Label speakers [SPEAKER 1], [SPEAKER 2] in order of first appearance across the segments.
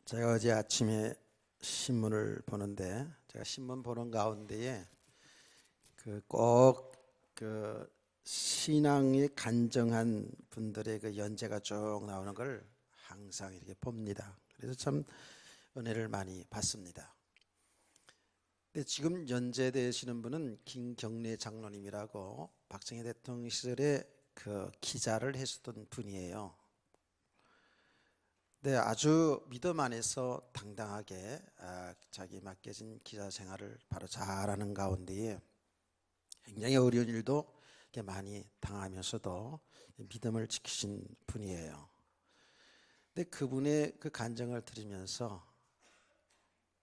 [SPEAKER 1] 제가 어제 아침에 신문을 보는데 제가 신문 보는 가운데에 꼭 신앙에 간증한 분들의 그 연재가 쭉 나오는 걸 항상 이렇게 봅니다. 그래서 참 은혜를 많이 받습니다. 근데 지금 연재되시는 분은 김경래 장로님이라고 박정희 대통령 시절에 그 기자를 했었던 분이에요. 네, 아주 믿음 안에서 당당하게 자기 맡겨진 기자 생활을 바로 잘하는 가운데에 굉장히 어려운 일도 많이 당하면서도 믿음을 지키신 분이에요. 근데 그분의 그 간증을 들으면서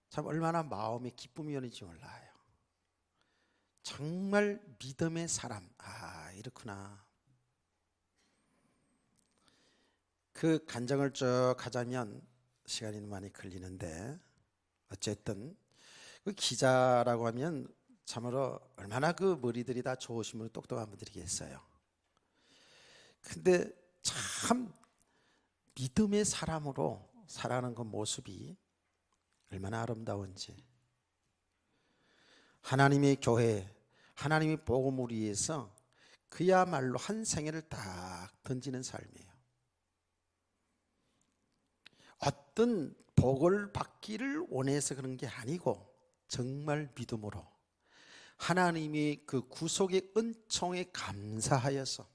[SPEAKER 1] 참 얼마나 마음이 기쁨이 오는지 몰라요. 정말 믿음의 사람, 이렇구나. 그 간증을 쭉 하자면 시간이 많이 걸리는데 어쨌든 그 기자라고 하면 참으로 얼마나 그 머리들이 다 좋으신 분, 똑똑한 분들이겠어요. 근데 참 믿음의 사람으로 살아가는 그 모습이 얼마나 아름다운지, 하나님의 교회, 하나님의 복음을 위해서 그야말로 한 생애를 딱 던지는 삶이에요. 어떤 복을 받기를 원해서 그런 게 아니고 정말 믿음으로 하나님의 그 구속의 은총에 감사하여서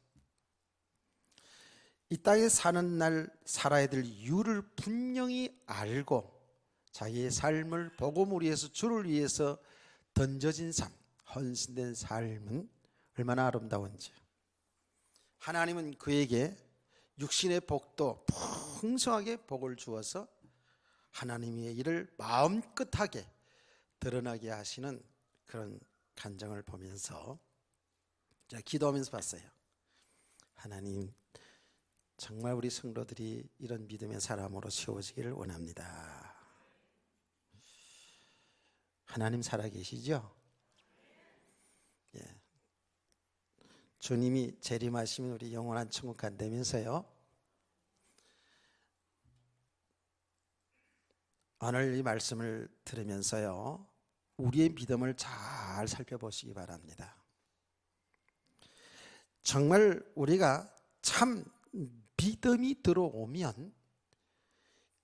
[SPEAKER 1] 이 땅에 사는 날 살아야 될 이유를 분명히 알고 자기의 삶을 복음을 위해서, 주를 위해서 던져진 삶, 헌신된 삶은 얼마나 아름다운지, 하나님은 그에게 육신의 복도 풍성하게 복을 주어서 하나님의 일을 마음껏하게 드러나게 하시는 그런 간증을 보면서 제가 기도하면서 봤어요. 하나님, 정말 우리 성도들이 이런 믿음의 사람으로 세워지기를 원합니다. 하나님 살아계시죠? 예. 주님이 재림하시면 우리 영원한 천국 간다면서요. 오늘 이 말씀을 들으면서요, 우리의 믿음을 잘 살펴보시기 바랍니다. 정말 우리가 참 믿음이 들어오면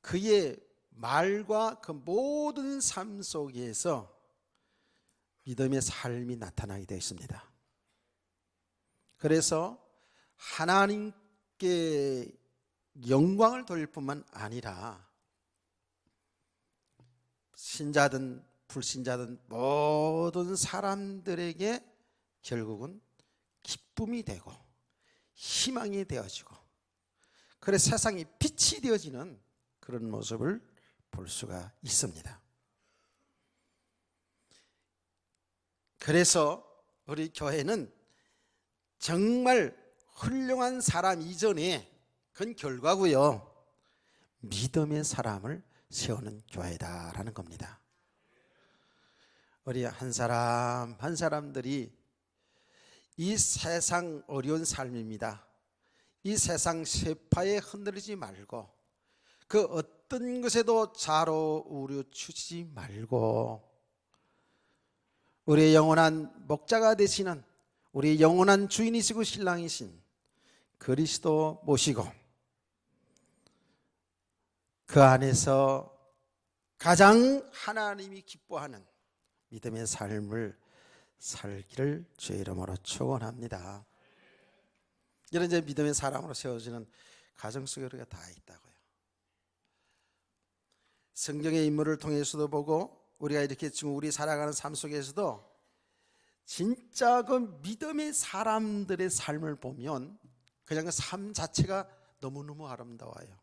[SPEAKER 1] 그의 말과 그 모든 삶 속에서 믿음의 삶이 나타나게 되어 있습니다. 그래서 하나님께 영광을 돌릴 뿐만 아니라 신자든 불신자든 모든 사람들에게 결국은 기쁨이 되고 희망이 되어지고, 그래서 세상이 빛이 되어지는 그런 모습을 볼 수가 있습니다. 그래서 우리 교회는 정말 훌륭한 사람 이전에, 그건 결과고요, 믿음의 사람을 세우는 교회다라는 겁니다. 우리 한 사람 한 사람들이 이 세상 어려운 삶입니다. 이 세상 쇠파에 흔들리지 말고 그 어떤 것에도 좌로 우려 추지 말고 우리의 영원한 목자가 되시는, 우리의 영원한 주인이시고 신랑이신 그리스도 모시고 그 안에서 가장 하나님이 기뻐하는 믿음의 삶을 살기를 주의 이름으로 축원합니다. 이런 이제 믿음의 사람으로 세워지는 가정 속에 우리가 다 있다고요. 성경의 인물을 통해서도 보고 우리가 이렇게 지금 우리 살아가는 삶 속에서도 진짜 그 믿음의 사람들의 삶을 보면 그냥 그 삶 자체가 너무너무 아름다워요.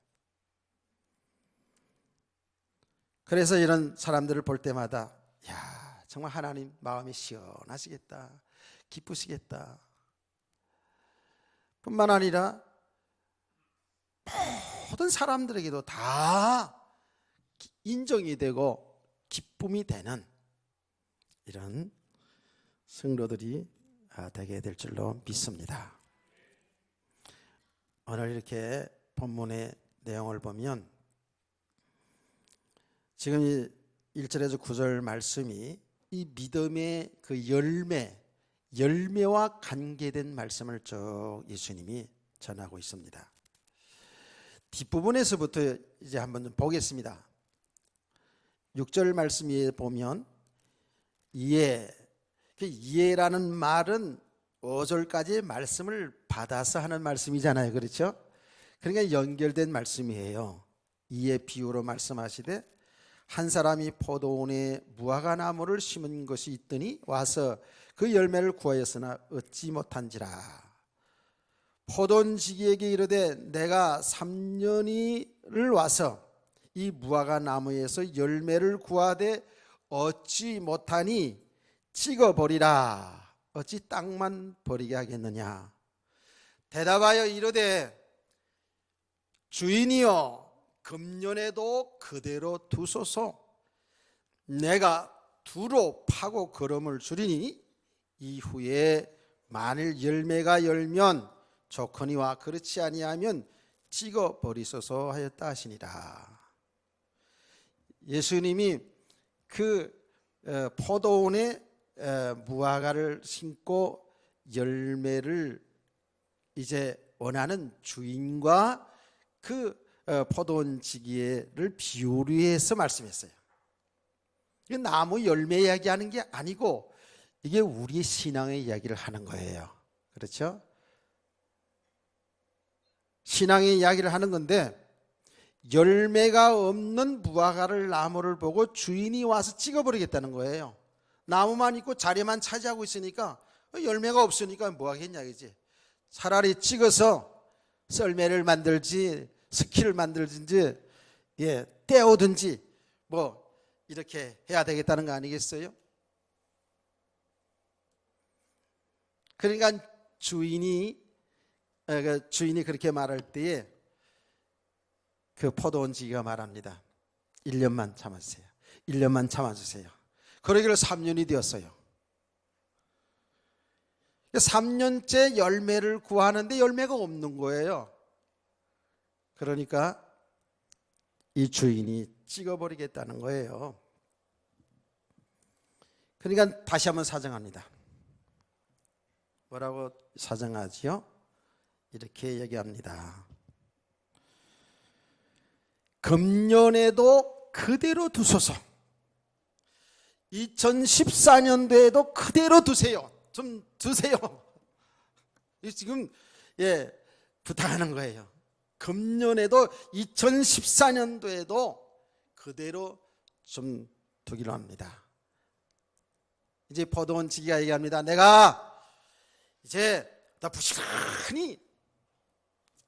[SPEAKER 1] 그래서 이런 사람들을 볼 때마다 정말 하나님 마음이 시원하시겠다, 기쁘시겠다. 뿐만 아니라 모든 사람들에게도 다 인정이 되고 기쁨이 되는 이런 성도들이 되게 될 줄로 믿습니다. 오늘 이렇게 본문의 내용을 보면 지금 이 1절에서 9절 말씀이 이 믿음의 그 열매와 관계된 말씀을 쭉 예수님이 전하고 있습니다. 뒷부분에서부터 이제 한번 좀 보겠습니다. 6절 말씀에 보면 이해라는 말은 5절까지의 말씀을 받아서 하는 말씀이잖아요. 그렇죠? 그러니까 연결된 말씀이에요. 이에 비유로 말씀하시되 한 사람이 포도원에 무화과나무를 심은 것이 있더니 와서 그 열매를 구하였으나 얻지 못한지라. 포도원지기에게 이르되 내가 3년을 와서 이 무화과나무에서 열매를 구하되 얻지 못하니 찍어버리라. 어찌 땅만 버리게 하겠느냐. 대답하여 이르되 주인이여 금년에도 그대로 두소서. 내가 두로 파고 거름을 줄이니 이후에 만일 열매가 열면 좋거니와 그렇지 아니하면 찍어버리소서 하였다 하시니라. 예수님이 그 포도원에 무화과를 심고 열매를 이제 원하는 주인과 그 포도원 지기를 비유로 해서 말씀했어요. 이 나무 열매 이야기하는 게 아니고 이게 우리의 신앙의 이야기를 하는 거예요. 그렇죠? 신앙의 이야기를 하는 건데 열매가 없는 무화과를 나무를 보고 주인이 와서 찍어버리겠다는 거예요. 나무만 있고 자리만 차지하고 있으니까 열매가 없으니까 뭐 하겠냐 그지? 차라리 찍어서 썰매를 만들지 스키를 만들든지 떼오든지 뭐 이렇게 해야 되겠다는 거 아니겠어요? 그러니까 주인이 그렇게 말할 때에 그 포도원 지기가 말합니다. 1년만 참아주세요. 1년만 참아주세요. 그러기를 3년이 되었어요. 3년째 열매를 구하는데 열매가 없는 거예요. 그러니까 이 주인이 찍어버리겠다는 거예요. 그러니까 다시 한번 사정합니다. 뭐라고 사정하지요? 이렇게 얘기합니다. 금년에도 그대로 두소서. 2014년도에도 그대로 두세요. 좀 두세요. 지금 부탁하는 거예요. 금년에도 2014년도에도 그대로 좀 두기로 합니다. 이제 포도원 지기가 얘기합니다. 내가 이제 더 부지런히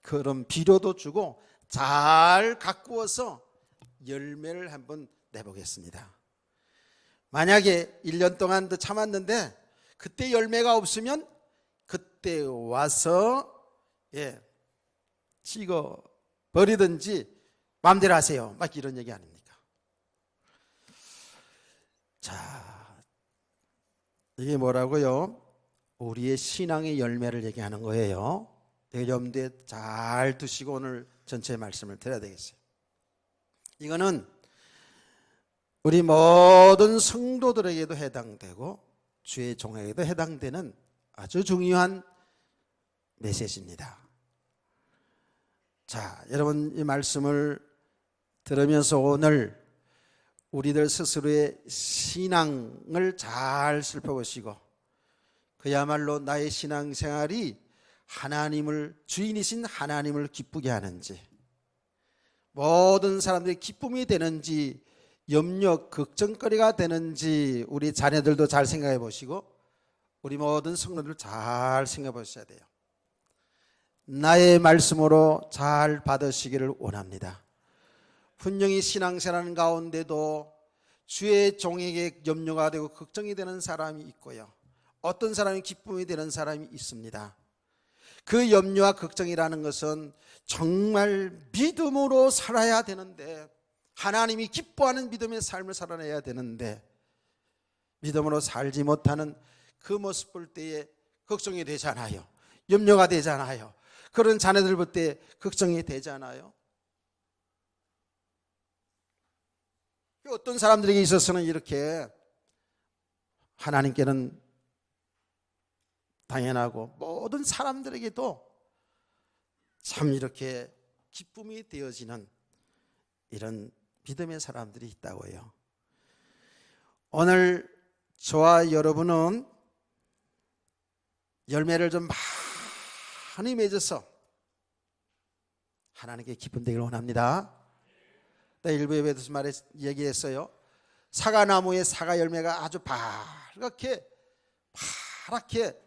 [SPEAKER 1] 그런 비료도 주고 잘 가꾸어서 열매를 한번 내보겠습니다. 만약에 1년 동안 더 참았는데 그때 열매가 없으면 그때 와서 찍어 버리든지 마음대로 하세요. 막 이런 얘기 아닙니까? 자, 이게 뭐라고요? 우리의 신앙의 열매를 얘기하는 거예요. 염두에 잘 두시고 오늘 전체 말씀을 드려야 되겠어요. 이거는 우리 모든 성도들에게도 해당되고 주의 종에게도 해당되는 아주 중요한 메시지입니다. 자, 여러분 이 말씀을 들으면서 오늘 우리들 스스로의 신앙을 잘 살펴보시고 그야말로 나의 신앙생활이 주인이신 하나님을 기쁘게 하는지, 모든 사람들이 기쁨이 되는지, 염려, 걱정거리가 되는지 우리 자녀들도 잘 생각해 보시고 우리 모든 성도들 잘 생각해 보셔야 돼요. 나의 말씀으로 잘 받으시기를 원합니다. 분명히 신앙생활하는 가운데도 주의 종에게 염려가 되고 걱정이 되는 사람이 있고요. 어떤 사람이 기쁨이 되는 사람이 있습니다. 그 염려와 걱정이라는 것은 정말 믿음으로 살아야 되는데, 하나님이 기뻐하는 믿음의 삶을 살아내야 되는데 믿음으로 살지 못하는 그 모습 볼 때에 걱정이 되잖아요. 염려가 되잖아요. 그런 자녀들 볼 때 걱정이 되잖아요. 어떤 사람들에게 있어서는 이렇게 하나님께는 당연하고 모든 사람들에게도 참 이렇게 기쁨이 되어지는 이런 믿음의 사람들이 있다고요. 오늘 저와 여러분은 열매를 좀 많이 맺어서 하나님께 기쁨 되기를 원합니다. 일부 예배에서 얘기했어요. 사과나무의 사과 열매가 아주 파랗게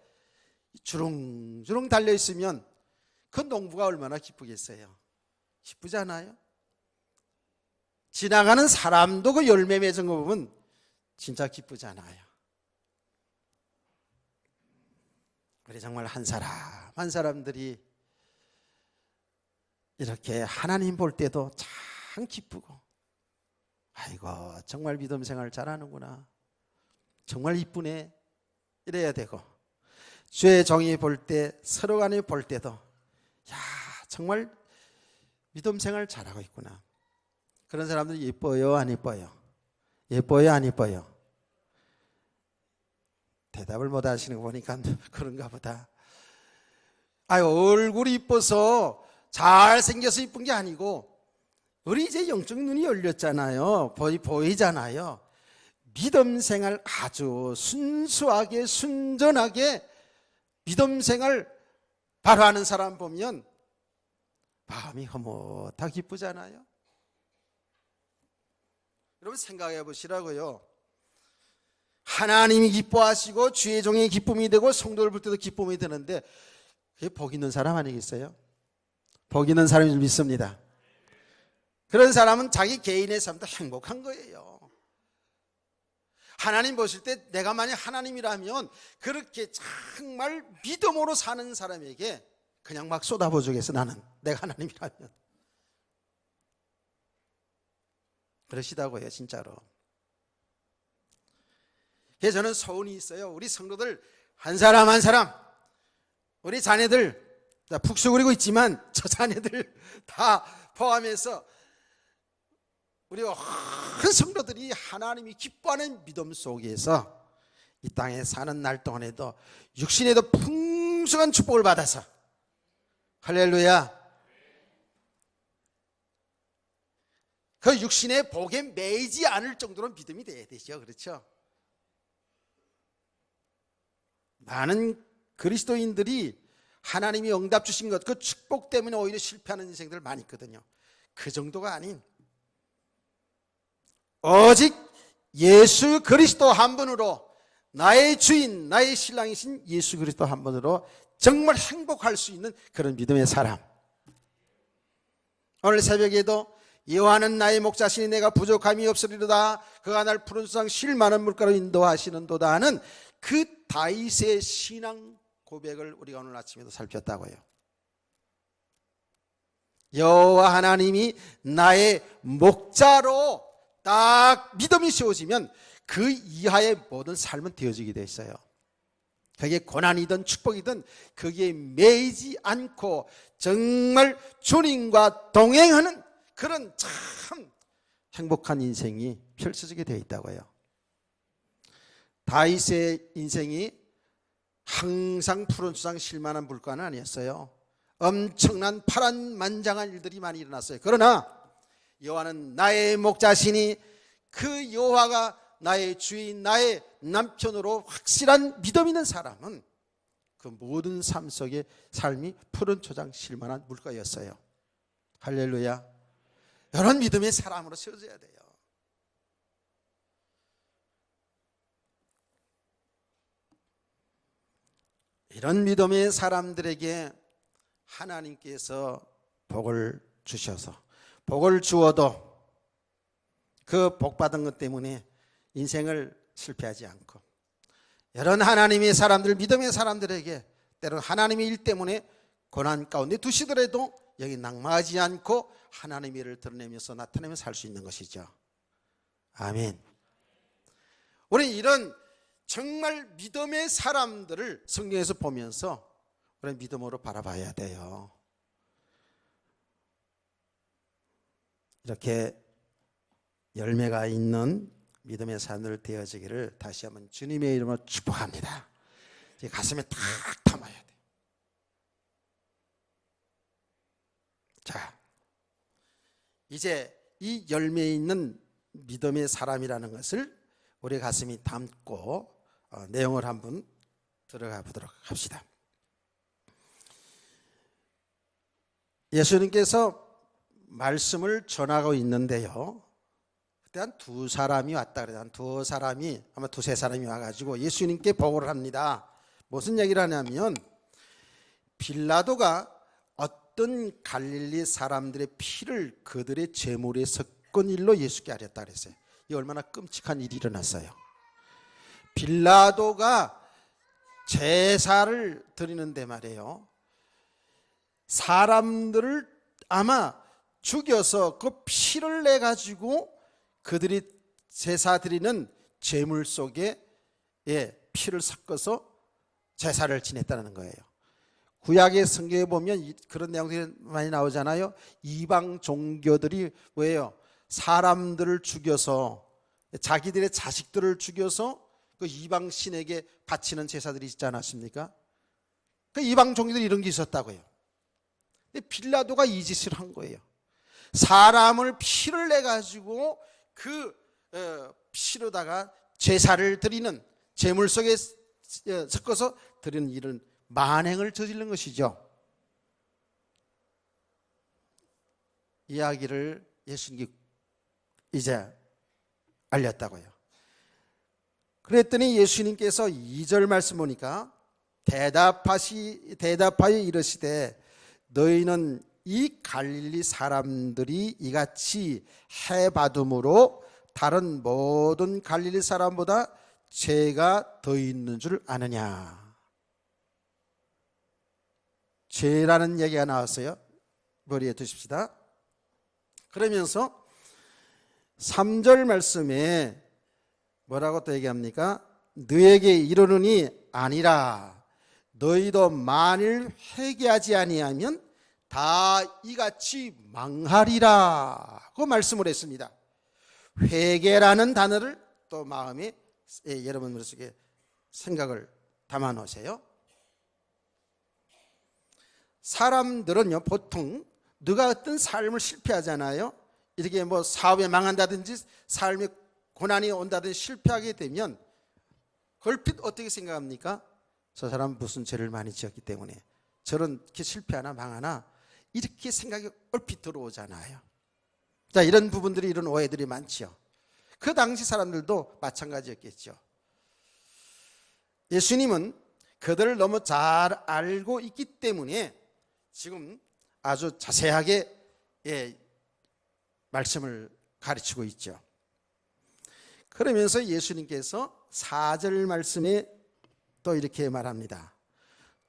[SPEAKER 1] 주렁주렁 달려있으면 그 농부가 얼마나 기쁘겠어요. 기쁘지 않아요? 지나가는 사람도 그 열매 맺은 거 보면 진짜 기쁘지 않아요. 우리 정말 한 사람들이 이렇게 하나님 볼 때도 참 기쁘고, 아이고 정말 믿음 생활 잘하는구나, 정말 이쁘네, 이래야 되고, 주의 종이 볼 때, 서로 간에 볼 때도 야 정말 믿음 생활 잘하고 있구나. 그런 사람들이 예뻐요 안 예뻐요? 예뻐요 안 예뻐요? 대답을 못 하시는 거 보니까 그런가 보다. 얼굴이 이뻐서 잘생겨서 이쁜 게 아니고 우리 이제 영적 눈이 열렸잖아요. 보이잖아요. 믿음 생활 아주 순수하게 순전하게 믿음 생활 바로 하는 사람 보면 마음이 흐뭇하고 기쁘잖아요. 여러분 생각해 보시라고요. 하나님이 기뻐하시고 주의 종이 기쁨이 되고 성도를 볼 때도 기쁨이 되는데 그게 복 있는 사람 아니겠어요? 복 있는 사람인 줄 믿습니다. 그런 사람은 자기 개인의 삶도 행복한 거예요. 하나님 보실 때 내가 만약 하나님이라면 그렇게 정말 믿음으로 사는 사람에게 그냥 막 쏟아부어 주겠어. 나는 내가 하나님이라면. 그러시다고요 진짜로. 그래서 저는 소원이 있어요. 우리 성도들 한 사람 한 사람, 우리 자녀들 다 푹수그리고 있지만 저 자녀들 다 포함해서 우리 큰 성도들이 하나님이 기뻐하는 믿음 속에서 이 땅에 사는 날 동안에도 육신에도 풍성한 축복을 받아서, 할렐루야, 그 육신의 복에 매이지 않을 정도로 믿음이 돼야 되죠. 그렇죠? 많은 그리스도인들이 하나님이 응답 주신 것, 그 축복 때문에 오히려 실패하는 인생들 많이 있거든요. 그 정도가 아닌 오직 예수 그리스도 한 분으로, 나의 주인 나의 신랑이신 예수 그리스도 한 분으로 정말 행복할 수 있는 그런 믿음의 사람. 오늘 새벽에도 여호와는 나의 목자시니 내가 부족함이 없으리로다, 그가 날 푸른 수상 쉴 만한 물가로 인도하시는도다 하는 그 다윗의 신앙 고백을 우리가 오늘 아침에도 살폈다고요. 여호와 하나님이 나의 목자로 딱 믿음이 세워지면 그 이하의 모든 삶은 되어지게 돼 있어요. 그게 고난이든 축복이든 거기에 매이지 않고 정말 주님과 동행하는 그런 참 행복한 인생이 펼쳐지게 되어 있다고요. 다윗의 인생이 항상 푸른 수상 쉴만한 물가는 아니었어요. 엄청난 파란만장한 일들이 많이 일어났어요. 그러나 여호와는 나의 목자시니, 그 여호와가 나의 주인 나의 남편으로 확실한 믿음 있는 사람은 그 모든 삶 속에 삶이 푸른 초장 쉴만한 물가였어요. 할렐루야. 이런 믿음의 사람으로 세워져야 돼요. 이런 믿음의 사람들에게 하나님께서 복을 주셔서, 복을 주어도 그 복 받은 것 때문에 인생을 실패하지 않고, 이런 하나님의 사람들, 믿음의 사람들에게 때로는 하나님의 일 때문에 고난 가운데 두시더라도 여기 낙마하지 않고 하나님의 일을 드러내면서 나타내며 살 수 있는 것이죠. 아멘. 우리 이런 정말 믿음의 사람들을 성경에서 보면서 우리 믿음으로 바라봐야 돼요. 이렇게 열매가 있는 믿음의 사람들 되어지기를 다시 한번 주님의 이름으로 축복합니다. 가슴에 탁 담아야 돼. 자, 이제 이 열매 있는 믿음의 사람이라는 것을 우리 가슴에 담고 내용을 한번 들어가 보도록 합시다. 예수님께서 말씀을 전하고 있는데요, 그때 한 두 사람이 왔다 그래요. 한 두 사람이, 아마 두세 사람이 와가지고 예수님께 보고를 합니다. 무슨 얘기를 하냐면, 빌라도가 어떤 갈릴리 사람들의 피를 그들의 제물에 섞은 일로 예수께 아렸다 그랬어요. 이 얼마나 끔찍한 일이 일어났어요. 빌라도가 제사를 드리는데 말이에요, 사람들을 아마 죽여서 그 피를 내 가지고 그들이 제사 드리는 제물 속에 피를 섞어서 제사를 지냈다는 거예요. 구약의 성경에 보면 그런 내용들이 많이 나오잖아요. 이방 종교들이 왜요? 사람들을 죽여서, 자기들의 자식들을 죽여서 그 이방 신에게 바치는 제사들이 있지 않았습니까? 그 이방 종교들이 이런 게 있었다고요. 근데 빌라도가 이 짓을 한 거예요. 사람을 피를 내 가지고 그 피로다가 제사를 드리는, 제물 속에 섞어서 드리는 이런 만행을 저지른 것이죠. 이야기를 예수님께 이제 알렸다고요. 그랬더니 예수님께서 2절 말씀 보니까 대답하여 이르시되, 너희는 이 갈릴리 사람들이 이같이 해받음으로 다른 모든 갈릴리 사람보다 죄가 더 있는 줄 아느냐. 죄라는 얘기가 나왔어요. 머리에 두십시다. 그러면서 3절 말씀에 뭐라고 또 얘기합니까? 너에게 이르노니 아니라 너희도 만일 회개하지 아니하면 다 이같이 망하리라 고 말씀을 했습니다. 회개라는 단어를 또 마음에 여러분 머릿속에 생각을 담아 놓으세요. 사람들은요, 보통 누가 어떤 삶을 실패하잖아요. 이렇게 뭐 사업에 망한다든지 삶에 고난이 온다든지 실패하게 되면 얼핏 어떻게 생각합니까? 저 사람 무슨 죄를 많이 지었기 때문에 저렇게 실패하나 망하나, 이렇게 생각이 얼핏 들어오잖아요. 자, 이런 부분들이, 이런 오해들이 많죠. 그 당시 사람들도 마찬가지였겠죠. 예수님은 그들을 너무 잘 알고 있기 때문에 지금 아주 자세하게 말씀을 가르치고 있죠. 그러면서 예수님께서 4절 말씀에 또 이렇게 말합니다.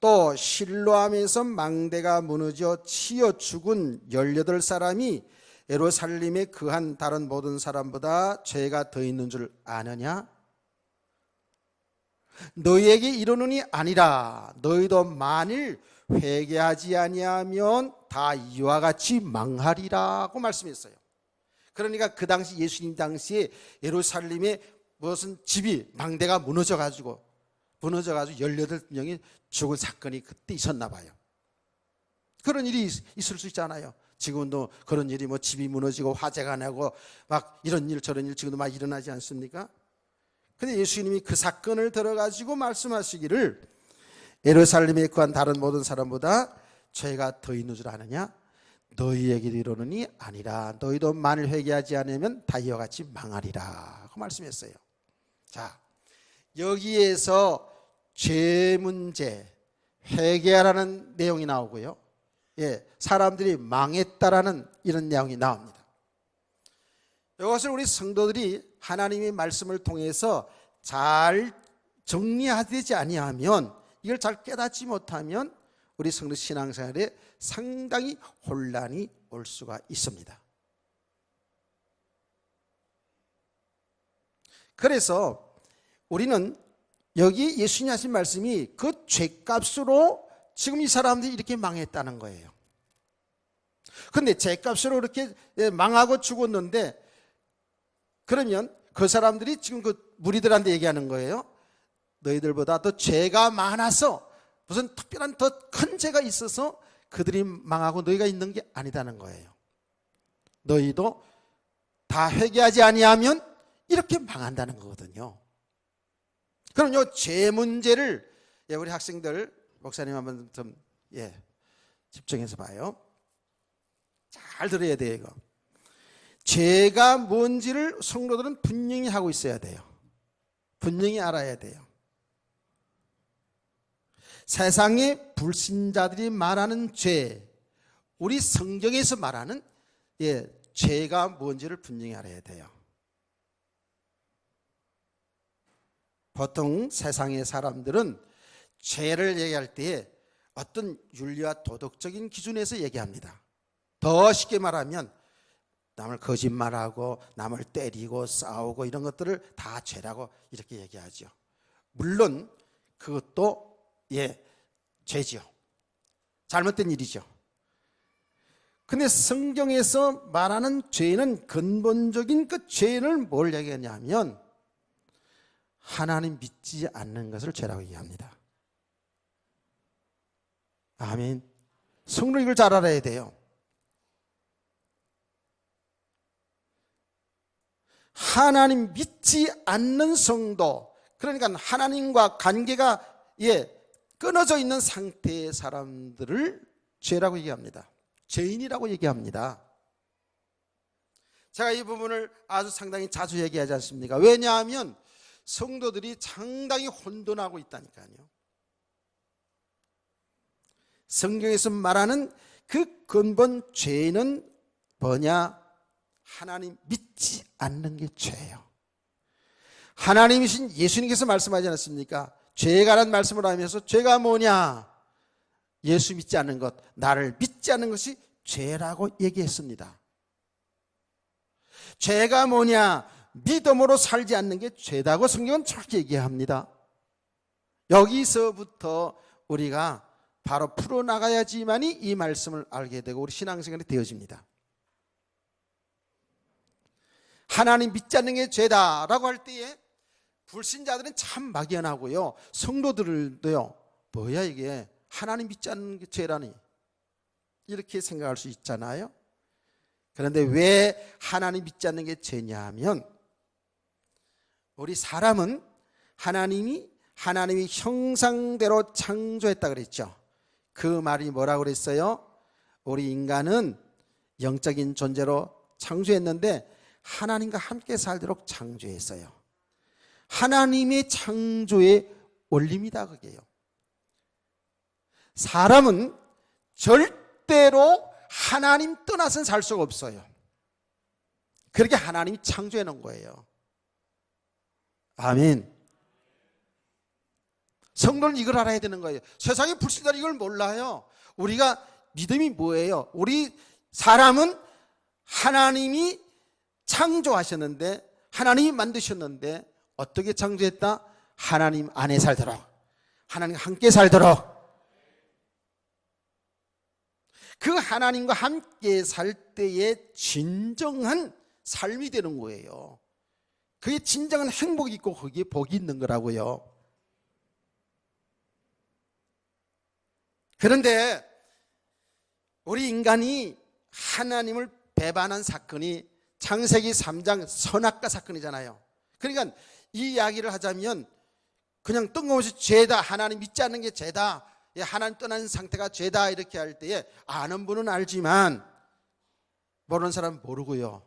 [SPEAKER 1] 또 실로암에서 망대가 무너져 치여 죽은 18사람이 예루살렘에 거한 다른 모든 사람보다 죄가 더 있는 줄 아느냐? 너희에게 이르노니 아니라 너희도 만일 회개하지 아니하면 다 이와 같이 망하리라고 말씀했어요. 그러니까 그 당시, 예수님 당시에 예루살렘에 무슨 집이, 망대가 무너져가지고 18명이 죽을 사건이 그때 있었나 봐요. 그런 일이 있을 수 있잖아요. 지금도 그런 일이, 뭐 집이 무너지고 화재가 나고 막 이런 일 저런 일 지금도 막 일어나지 않습니까? 근데 예수님이 그 사건을 들어가지고 말씀하시기를, 예루살렘에 거한 다른 모든 사람보다 죄가 더 있는 줄 아느냐? 너희에게 이르노니 아니라 너희도 만일 회개하지 않으면 다 이와 같이 망하리라 그 말씀했어요. 자, 여기에서 죄 문제, 회개하라는 내용이 나오고요, 사람들이 망했다라는 이런 내용이 나옵니다. 이것을 우리 성도들이 하나님의 말씀을 통해서 잘 정리하지 아니하면, 이걸 잘 깨닫지 못하면 우리 성도 신앙생활에 상당히 혼란이 올 수가 있습니다. 그래서 우리는 여기 예수님 하신 말씀이 그 죄값으로 지금 이 사람들이 이렇게 망했다는 거예요. 그런데 죄값으로 이렇게 망하고 죽었는데 그러면 그 사람들이 지금 그 무리들한테 얘기하는 거예요. 너희들보다 더 죄가 많아서 무슨 특별한 더 큰 죄가 있어서 그들이 망하고 너희가 있는 게 아니다는 거예요. 너희도 다 회개하지 아니하면 이렇게 망한다는 거거든요. 그럼 요 죄 문제를 우리 학생들 목사님 한번 좀 집중해서 봐요. 잘 들어야 돼요. 이거 죄가 뭔지를 성도들은 분명히 하고 있어야 돼요. 분명히 알아야 돼요. 세상의 불신자들이 말하는 죄, 우리 성경에서 말하는 죄가 뭔지를 분명히 알아야 돼요. 보통 세상의 사람들은 죄를 얘기할 때 어떤 윤리와 도덕적인 기준에서 얘기합니다. 더 쉽게 말하면 남을 거짓말하고 남을 때리고 싸우고 이런 것들을 다 죄라고 이렇게 얘기하죠. 물론 그것도 죄지요. 잘못된 일이죠. 근데 성경에서 말하는 죄는 근본적인 그 죄를 뭘 얘기하냐면 하나님 믿지 않는 것을 죄라고 얘기합니다. 아멘. 성도 이걸 잘 알아야 돼요. 하나님 믿지 않는 성도, 그러니까 하나님과 관계가 끊어져 있는 상태의 사람들을 죄라고 얘기합니다. 죄인이라고 얘기합니다. 제가 이 부분을 아주 상당히 자주 얘기하지 않습니까? 왜냐하면 성도들이 상당히 혼돈하고 있다니까요. 성경에서 말하는 그 근본 죄는 뭐냐? 하나님 믿지 않는 게 죄예요. 하나님이신 예수님께서 말씀하지 않았습니까? 죄에 관한 말씀을 하면서 죄가 뭐냐? 예수 믿지 않는 것, 나를 믿지 않는 것이 죄라고 얘기했습니다. 죄가 뭐냐? 믿음으로 살지 않는 게 죄다고 성경은 저렇게 얘기합니다. 여기서부터 우리가 바로 풀어나가야지만이 이 말씀을 알게 되고 우리 신앙생활이 되어집니다. 하나님 믿지 않는 게 죄다라고 할 때에 불신자들은 참 막연하고요, 성도들도요, 뭐야 이게 하나님 믿지 않는 게 죄라니 이렇게 생각할 수 있잖아요. 그런데 왜 하나님 믿지 않는 게 죄냐 하면 우리 사람은 하나님이 형상대로 창조했다 그랬죠. 그 말이 뭐라고 그랬어요? 우리 인간은 영적인 존재로 창조했는데 하나님과 함께 살도록 창조했어요. 하나님의 창조의 원리입니다. 그게요. 사람은 절대로 하나님 떠나서는 살 수가 없어요. 그렇게 하나님이 창조해 놓은 거예요. 아멘. 성도는 이걸 알아야 되는 거예요. 세상의 불신자는 이걸 몰라요. 우리가 믿음이 뭐예요? 우리 사람은 하나님이 창조하셨는데, 하나님이 만드셨는데 어떻게 창조했다? 하나님 안에 살도록, 하나님과 함께 살도록. 그 하나님과 함께 살 때의 진정한 삶이 되는 거예요. 그게 진정한 행복이 있고 거기에 복이 있는 거라고요. 그런데 우리 인간이 하나님을 배반한 사건이 창세기 3장 선악과 사건이잖아요. 그러니까 이 이야기를 하자면 그냥 뜬금없이 죄다, 하나님 믿지 않는 게 죄다, 하나님 떠난 상태가 죄다 이렇게 할 때에 아는 분은 알지만 모르는 사람은 모르고요.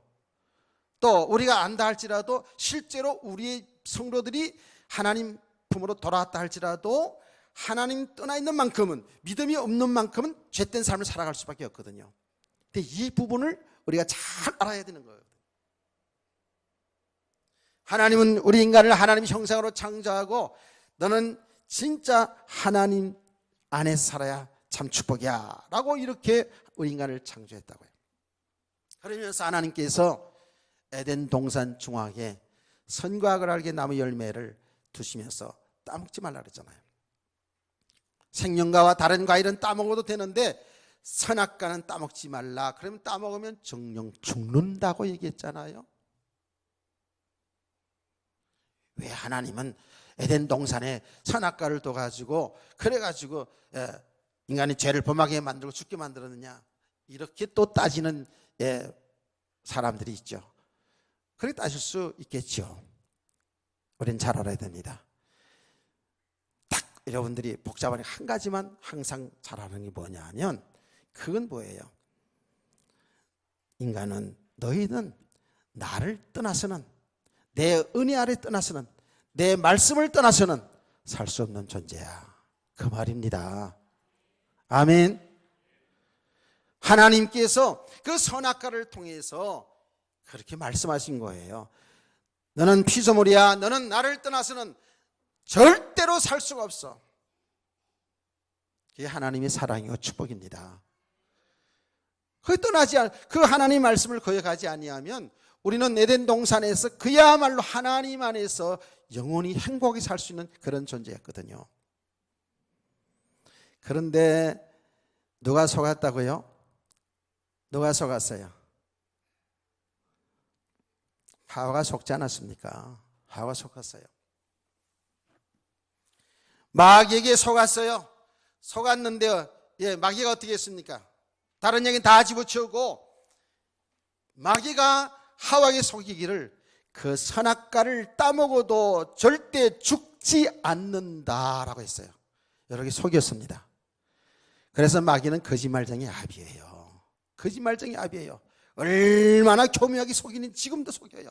[SPEAKER 1] 또 우리가 안다 할지라도 실제로 우리의 성도들이 하나님 품으로 돌아왔다 할지라도 하나님 떠나 있는 만큼은, 믿음이 없는 만큼은 죄된 삶을 살아갈 수밖에 없거든요. 근데 이 부분을 우리가 잘 알아야 되는 거예요. 하나님은 우리 인간을 하나님 형상으로 창조하고 너는 진짜 하나님 안에 살아야 참 축복이야 라고 이렇게 우리 인간을 창조했다고요. 그러면서 하나님께서 에덴 동산 중앙에 선과 악을 알게 나무 열매를 두시면서 따먹지 말라 그랬잖아요. 생명과와 다른 과일은 따먹어도 되는데 선악과는 따먹지 말라. 그러면 따먹으면 정령 죽는다고 얘기했잖아요. 왜 하나님은 에덴 동산에 선악과를 둬가지고 그래가지고 인간이 죄를 범하게 만들고 죽게 만들었느냐, 이렇게 또 따지는 사람들이 있죠. 그렇게 따질 수 있겠죠. 우리는 잘 알아야 됩니다. 딱 여러분들이 복잡한 한 가지만 항상 잘 아는 게 뭐냐 하면, 그건 뭐예요? 인간은, 너희는 나를 떠나서는, 내 은혜 아래 떠나서는, 내 말씀을 떠나서는 살 수 없는 존재야, 그 말입니다. 아멘. 하나님께서 그 선악과를 통해서 그렇게 말씀하신 거예요. 너는 피조물이야. 너는 나를 떠나서는 절대로 살 수가 없어. 그게 하나님의 사랑이고 축복입니다. 그 하나님 말씀을 거역하지 아니하면 우리는 에덴 동산에서 그야말로 하나님 안에서 영원히 행복하게 살 수 있는 그런 존재였거든요. 그런데 누가 속았다고요? 누가 속았어요? 하와가 속지 않았습니까? 하와가 속았어요. 마귀에게 속았어요. 속았는데 마귀가 어떻게 했습니까? 다른 얘기는 다 집어치우고 마귀가 하와에게 속이기를, 그 선악과를 따먹어도 절대 죽지 않는다라고 했어요. 여러 개 속였습니다. 그래서 마귀는 거짓말쟁이 아비예요. 거짓말쟁이 아비예요. 얼마나 교묘하게 속이는, 지금도 속여요.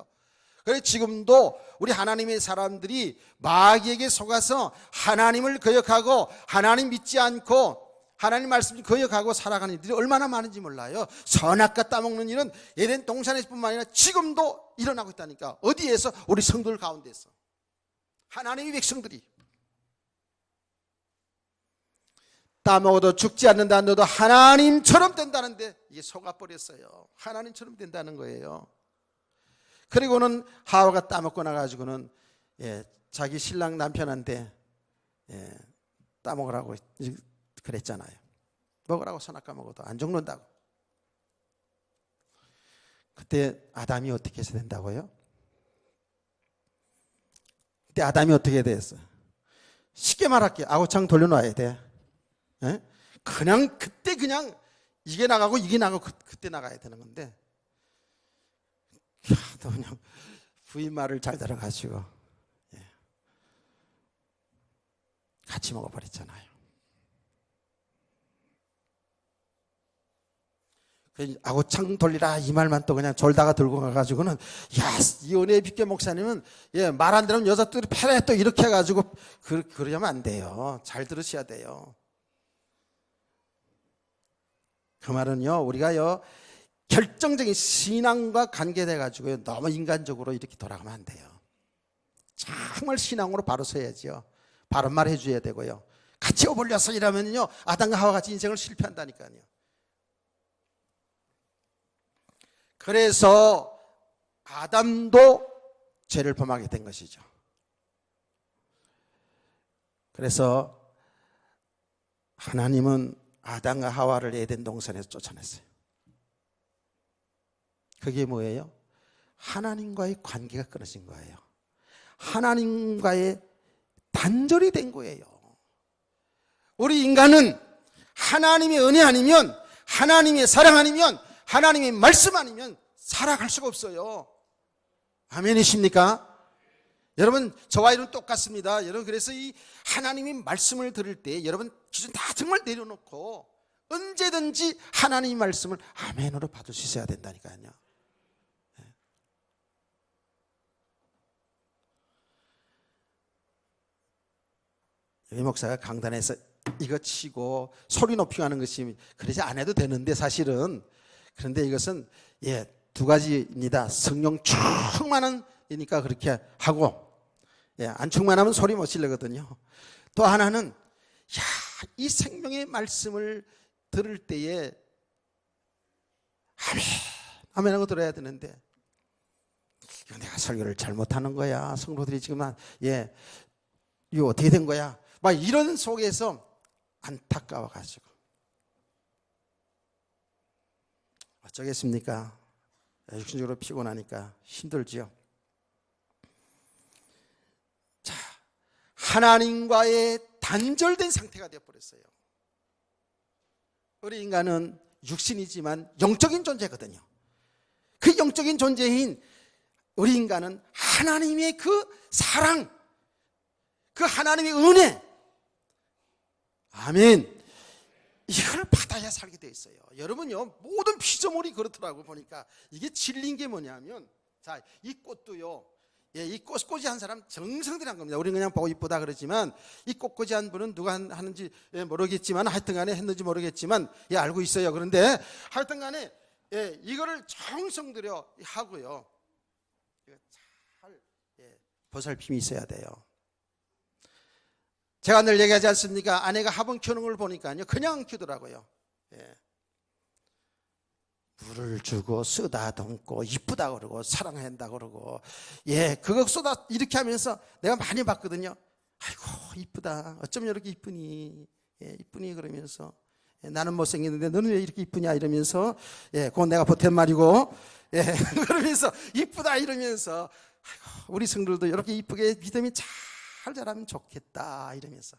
[SPEAKER 1] 그래서 지금도 우리 하나님의 사람들이 마귀에게 속아서 하나님을 거역하고 하나님 믿지 않고 하나님 말씀을 거역하고 살아가는 일들이 얼마나 많은지 몰라요. 선악과 따먹는 일은 에덴 동산에서뿐만 아니라 지금도 일어나고 있다니까. 어디에서? 우리 성도들 가운데서, 하나님의 백성들이. 따먹어도 죽지 않는다. 너도 하나님처럼 된다는데 이게 속아버렸어요. 하나님처럼 된다는 거예요. 그리고는 하와가 따먹고 나가지고는 자기 신랑 남편한테 따먹으라고 그랬잖아요. 먹으라고, 선악과 먹어도 안 죽는다고. 그때 아담이 어떻게 해서 된다고요? 그때 아담이 어떻게 됐어? 쉽게 말할게요. 아구창 돌려놔야 돼. 그냥 그때 그냥 이게 나가고 이게 나가고 그때 나가야 되는 건데, 또 그냥 부인 말을 잘 들어가지고 같이 먹어버렸잖아요. 아구창 돌리라 이 말만 또 그냥 졸다가 들고 가가지고는, 이은혜 빗계 목사님은 말 안 들으면 여자들이 패래 또 이렇게 해가지고 그러면 안 돼요. 잘 들으셔야 돼요. 그 말은요, 우리가요 결정적인 신앙과 관계돼가지고요 너무 인간적으로 이렇게 돌아가면 안 돼요. 정말 신앙으로 바로 서야지요. 바른 말 해줘야 되고요. 같이 어울려서 이러면요 아담과 하와 같이 인생을 실패한다니까요. 그래서 아담도 죄를 범하게 된 것이죠. 그래서 하나님은 아담과 하와를 에덴 동산에서 쫓아냈어요. 그게 뭐예요? 하나님과의 관계가 끊어진 거예요. 하나님과의 단절이 된 거예요. 우리 인간은 하나님의 은혜 아니면, 하나님의 사랑 아니면, 하나님의 말씀 아니면 살아갈 수가 없어요. 아멘이십니까? 여러분, 저와 이런 똑같습니다. 여러분, 그래서 이 하나님의 말씀을 들을 때 여러분 기준 다 정말 내려놓고 언제든지 하나님의 말씀을 아멘으로 받을 수 있어야 된다니까요. 여기 목사가 강단에서 이거 치고 소리 높이고 하는 것이 그러지 않아도 되는데 사실은, 그런데 이것은 두 가지입니다. 성령 충만은이니까 그렇게 하고, 안 충만하면 소리 못 지르거든요. 또 하나는 이 생명의 말씀을 들을 때에 아멘 아멘 하고 들어야 되는데, 이거 내가 설교를 잘못하는 거야, 성도들이 지금 이거 어떻게 된 거야, 막 이런 속에서 안타까워가지고 어쩌겠습니까? 육신적으로 피곤하니까 힘들지요. 하나님과의 단절된 상태가 되어버렸어요. 우리 인간은 육신이지만 영적인 존재거든요. 그 영적인 존재인 우리 인간은 하나님의 그 사랑, 그 하나님의 은혜, 아멘, 이걸 받아야 살게 돼 있어요. 여러분요, 모든 피조물이 그렇더라고. 보니까 이게 진리인 게 뭐냐면, 자, 이 꽃도요, 이 꽃꽂이한 사람 정성들이 한 겁니다. 우리는 그냥 보고 이쁘다 그러지만, 이 꽃꽂이한 분은 누가 하는지 모르겠지만, 하여튼간에 했는지 모르겠지만, 알고 있어요. 그런데 하여튼간에 이거를 정성 들여 하고요, 잘 보살핌이 있어야 돼요. 제가 늘 얘기하지 않습니까? 아내가 화분 키우는 걸 보니까요, 그냥 키우더라고요. 물을 주고 쓰다듬고 이쁘다 그러고 사랑한다 그러고, 그거 쏟아 이렇게 하면서 내가 많이 봤거든요. 아이고 이쁘다, 어쩜 이렇게 이쁘니, 이쁘니 그러면서, 나는 못생겼는데 너는 왜 이렇게 이쁘냐 이러면서, 그건 내가 보탠 말이고, 그러면서 이쁘다 이러면서, 아이고 우리 성도들도 이렇게 이쁘게 믿음이 잘 자라면 좋겠다 이러면서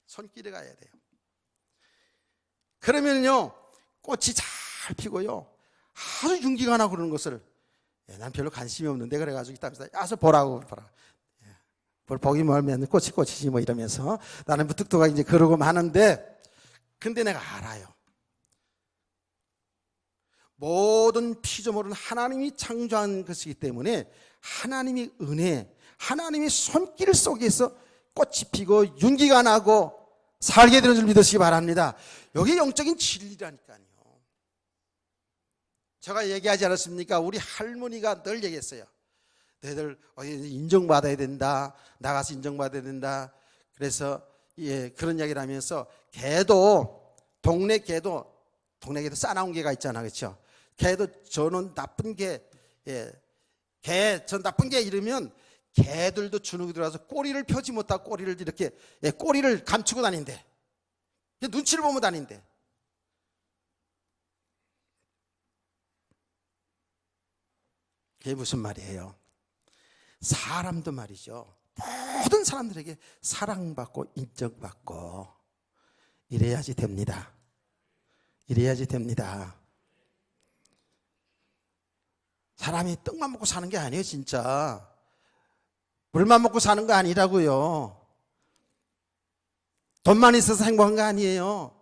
[SPEAKER 1] 손길에 가야 돼요. 그러면요 꽃이 잘 피고요, 아주 윤기가 나고 그러는 것을, 난 별로 관심이 없는데 그래가지고 이따면서 와서 보라고, 뭘 보기 멀면 꽃이지 뭐 이러면서 나는 무뚝뚝하게 이제 그러고 마는데, 근데 내가 알아요. 모든 피조물은 하나님이 창조한 것이기 때문에 하나님의 은혜, 하나님의 손길 속에서 꽃이 피고 윤기가 나고 살게 되는 줄 믿으시기 바랍니다. 이게 영적인 진리라니까요. 제가 얘기하지 않았습니까? 우리 할머니가 늘 얘기했어요. 너희들 인정받아야 된다, 나가서 인정받아야 된다. 그래서 그런 이야기를 하면서, 동네 개도 싸나운 개가 있잖아, 그렇죠? 개도 저는 나쁜 개, 저 나쁜 개 이러면 개들도 주눅이 들어서 꼬리를 펴지 못하고 꼬리를 이렇게, 꼬리를 감추고 다닌대. 눈치를 보면 다닌대. 그게 무슨 말이에요? 사람도 말이죠, 모든 사람들에게 사랑받고 인정받고 이래야지 됩니다. 이래야지 됩니다. 사람이 떡만 먹고 사는 게 아니에요. 진짜 물만 먹고 사는 거 아니라고요. 돈만 있어서 행복한 거 아니에요.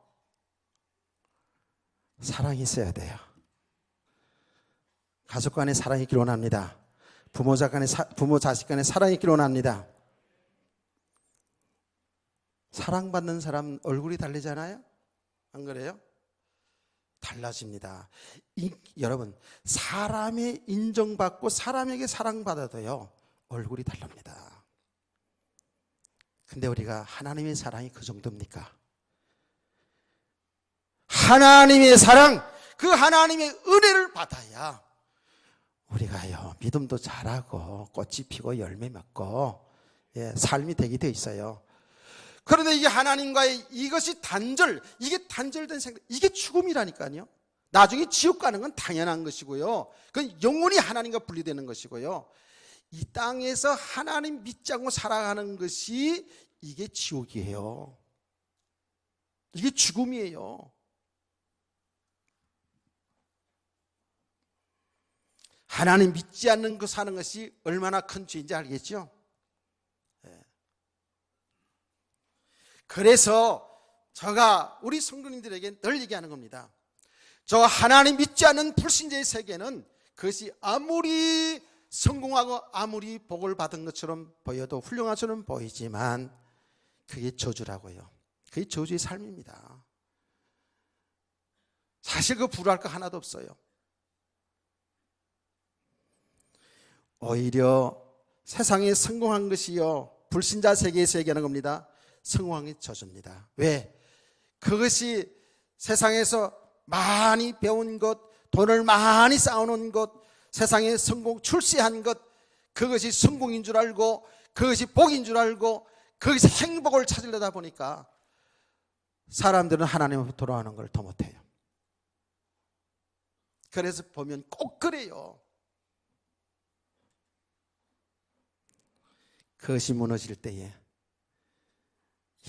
[SPEAKER 1] 사랑이 있어야 돼요. 가족 간의 사랑이 있기를 원합니다. 부모 자식 간의 사랑이 있기를 원합니다. 사랑받는 사람 얼굴이 다르잖아요. 안 그래요? 달라집니다. 여러분, 사람의 인정받고 사람에게 사랑받아도요 얼굴이 다릅니다. 근데 우리가 하나님의 사랑이 그 정도입니까? 하나님의 사랑, 그 하나님의 은혜를 받아야 우리가요 믿음도 자라고 꽃이 피고 열매 맺고 삶이 되게 돼 있어요. 그런데 이게 하나님과의 이것이 이게 단절된 생각, 이게 죽음이라니까요. 나중에 지옥 가는 건 당연한 것이고요, 그건 영원히 하나님과 분리되는 것이고요, 이 땅에서 하나님 믿지 않고 살아가는 것이 이게 지옥이에요. 이게 죽음이에요. 하나님 믿지 않는 그 사는 것이 얼마나 큰 죄인지 알겠죠? 그래서 제가 우리 성도님들에게 늘 얘기하는 겁니다. 저 하나님 믿지 않는 불신자의 세계는 그것이 아무리 성공하고 아무리 복을 받은 것처럼 보여도, 훌륭한 것처럼 보이지만 그게 저주라고요. 그게 저주의 삶입니다. 사실 그 불화할 거 하나도 없어요. 오히려 세상에 성공한 것이요, 불신자 세계에서 얘기하는 겁니다. 성공의 저주입니다. 왜? 그것이 세상에서 많이 배운 것, 돈을 많이 쌓아놓은 것, 세상에 성공 출세한 것, 그것이 성공인 줄 알고, 그것이 복인 줄 알고, 거기서 행복을 찾으려다 보니까 사람들은 하나님으로 돌아오는 걸 더 못해요. 그래서 보면 꼭 그래요. 그것이 무너질 때에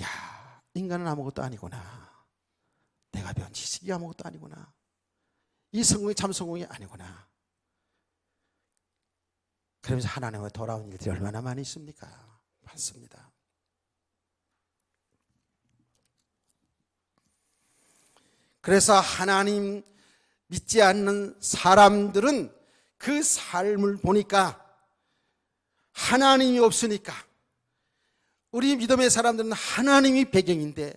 [SPEAKER 1] 야, 인간은 아무것도 아니구나. 내가 배운 지식이 아무것도 아니구나. 이 성공이 참 성공이 아니구나. 그러면서 하나님께 돌아온 일들이 얼마나 많이 있습니까? 많습니다. 그래서 하나님 믿지 않는 사람들은 그 삶을 보니까 하나님이 없으니까, 우리 믿음의 사람들은 하나님이 배경인데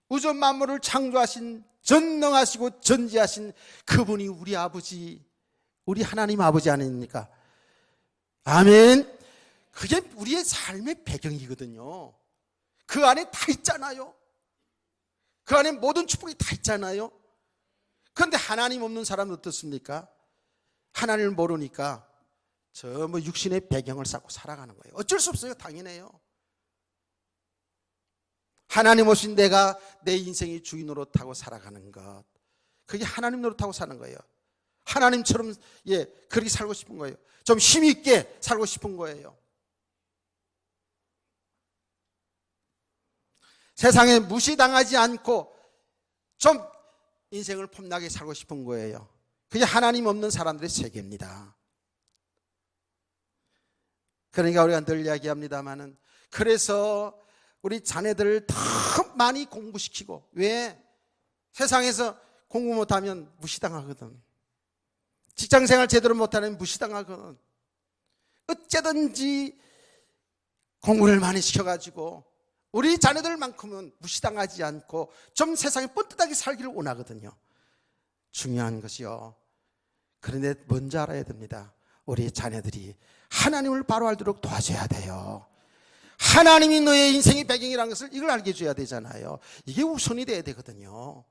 [SPEAKER 1] 우주 만물을 창조하신 전능하시고 전지하신 그분이 우리 아버지, 우리 하나님 아버지 아닙니까? 아멘. 그게 우리의 삶의 배경이거든요. 그 안에 다 있잖아요. 그 안에 모든 축복이 다 있잖아요. 그런데 하나님 없는 사람은 어떻습니까? 하나님을 모르니까 전부 육신의 배경을 쌓고 살아가는 거예요. 어쩔 수 없어요. 당연해요. 하나님 없인 내가 내 인생의 주인 노릇하고 살아가는 것, 그게 하나님 노릇하고 사는 거예요. 하나님처럼 그렇게 살고 싶은 거예요. 좀 힘있게 살고 싶은 거예요. 세상에 무시당하지 않고 좀 인생을 폼나게 살고 싶은 거예요. 그게 하나님 없는 사람들의 세계입니다. 그러니까 우리가 늘 이야기합니다마는, 그래서 우리 자녀들을 더 많이 공부시키고, 왜? 세상에서 공부 못하면 무시당하거든. 직장생활 제대로 못하면 무시당하거든. 어째든지 공부를 많이 시켜가지고 우리 자녀들만큼은 무시당하지 않고 좀 세상에 뻔듯하게 살기를 원하거든요. 중요한 것이요, 그런데 먼저 알아야 됩니다. 우리 자녀들이 하나님을 바로 알도록 도와줘야 돼요. 하나님이 너의 인생의 배경이라는 것을 이걸 알게 해줘야 되잖아요. 이게 우선이 돼야 되거든요.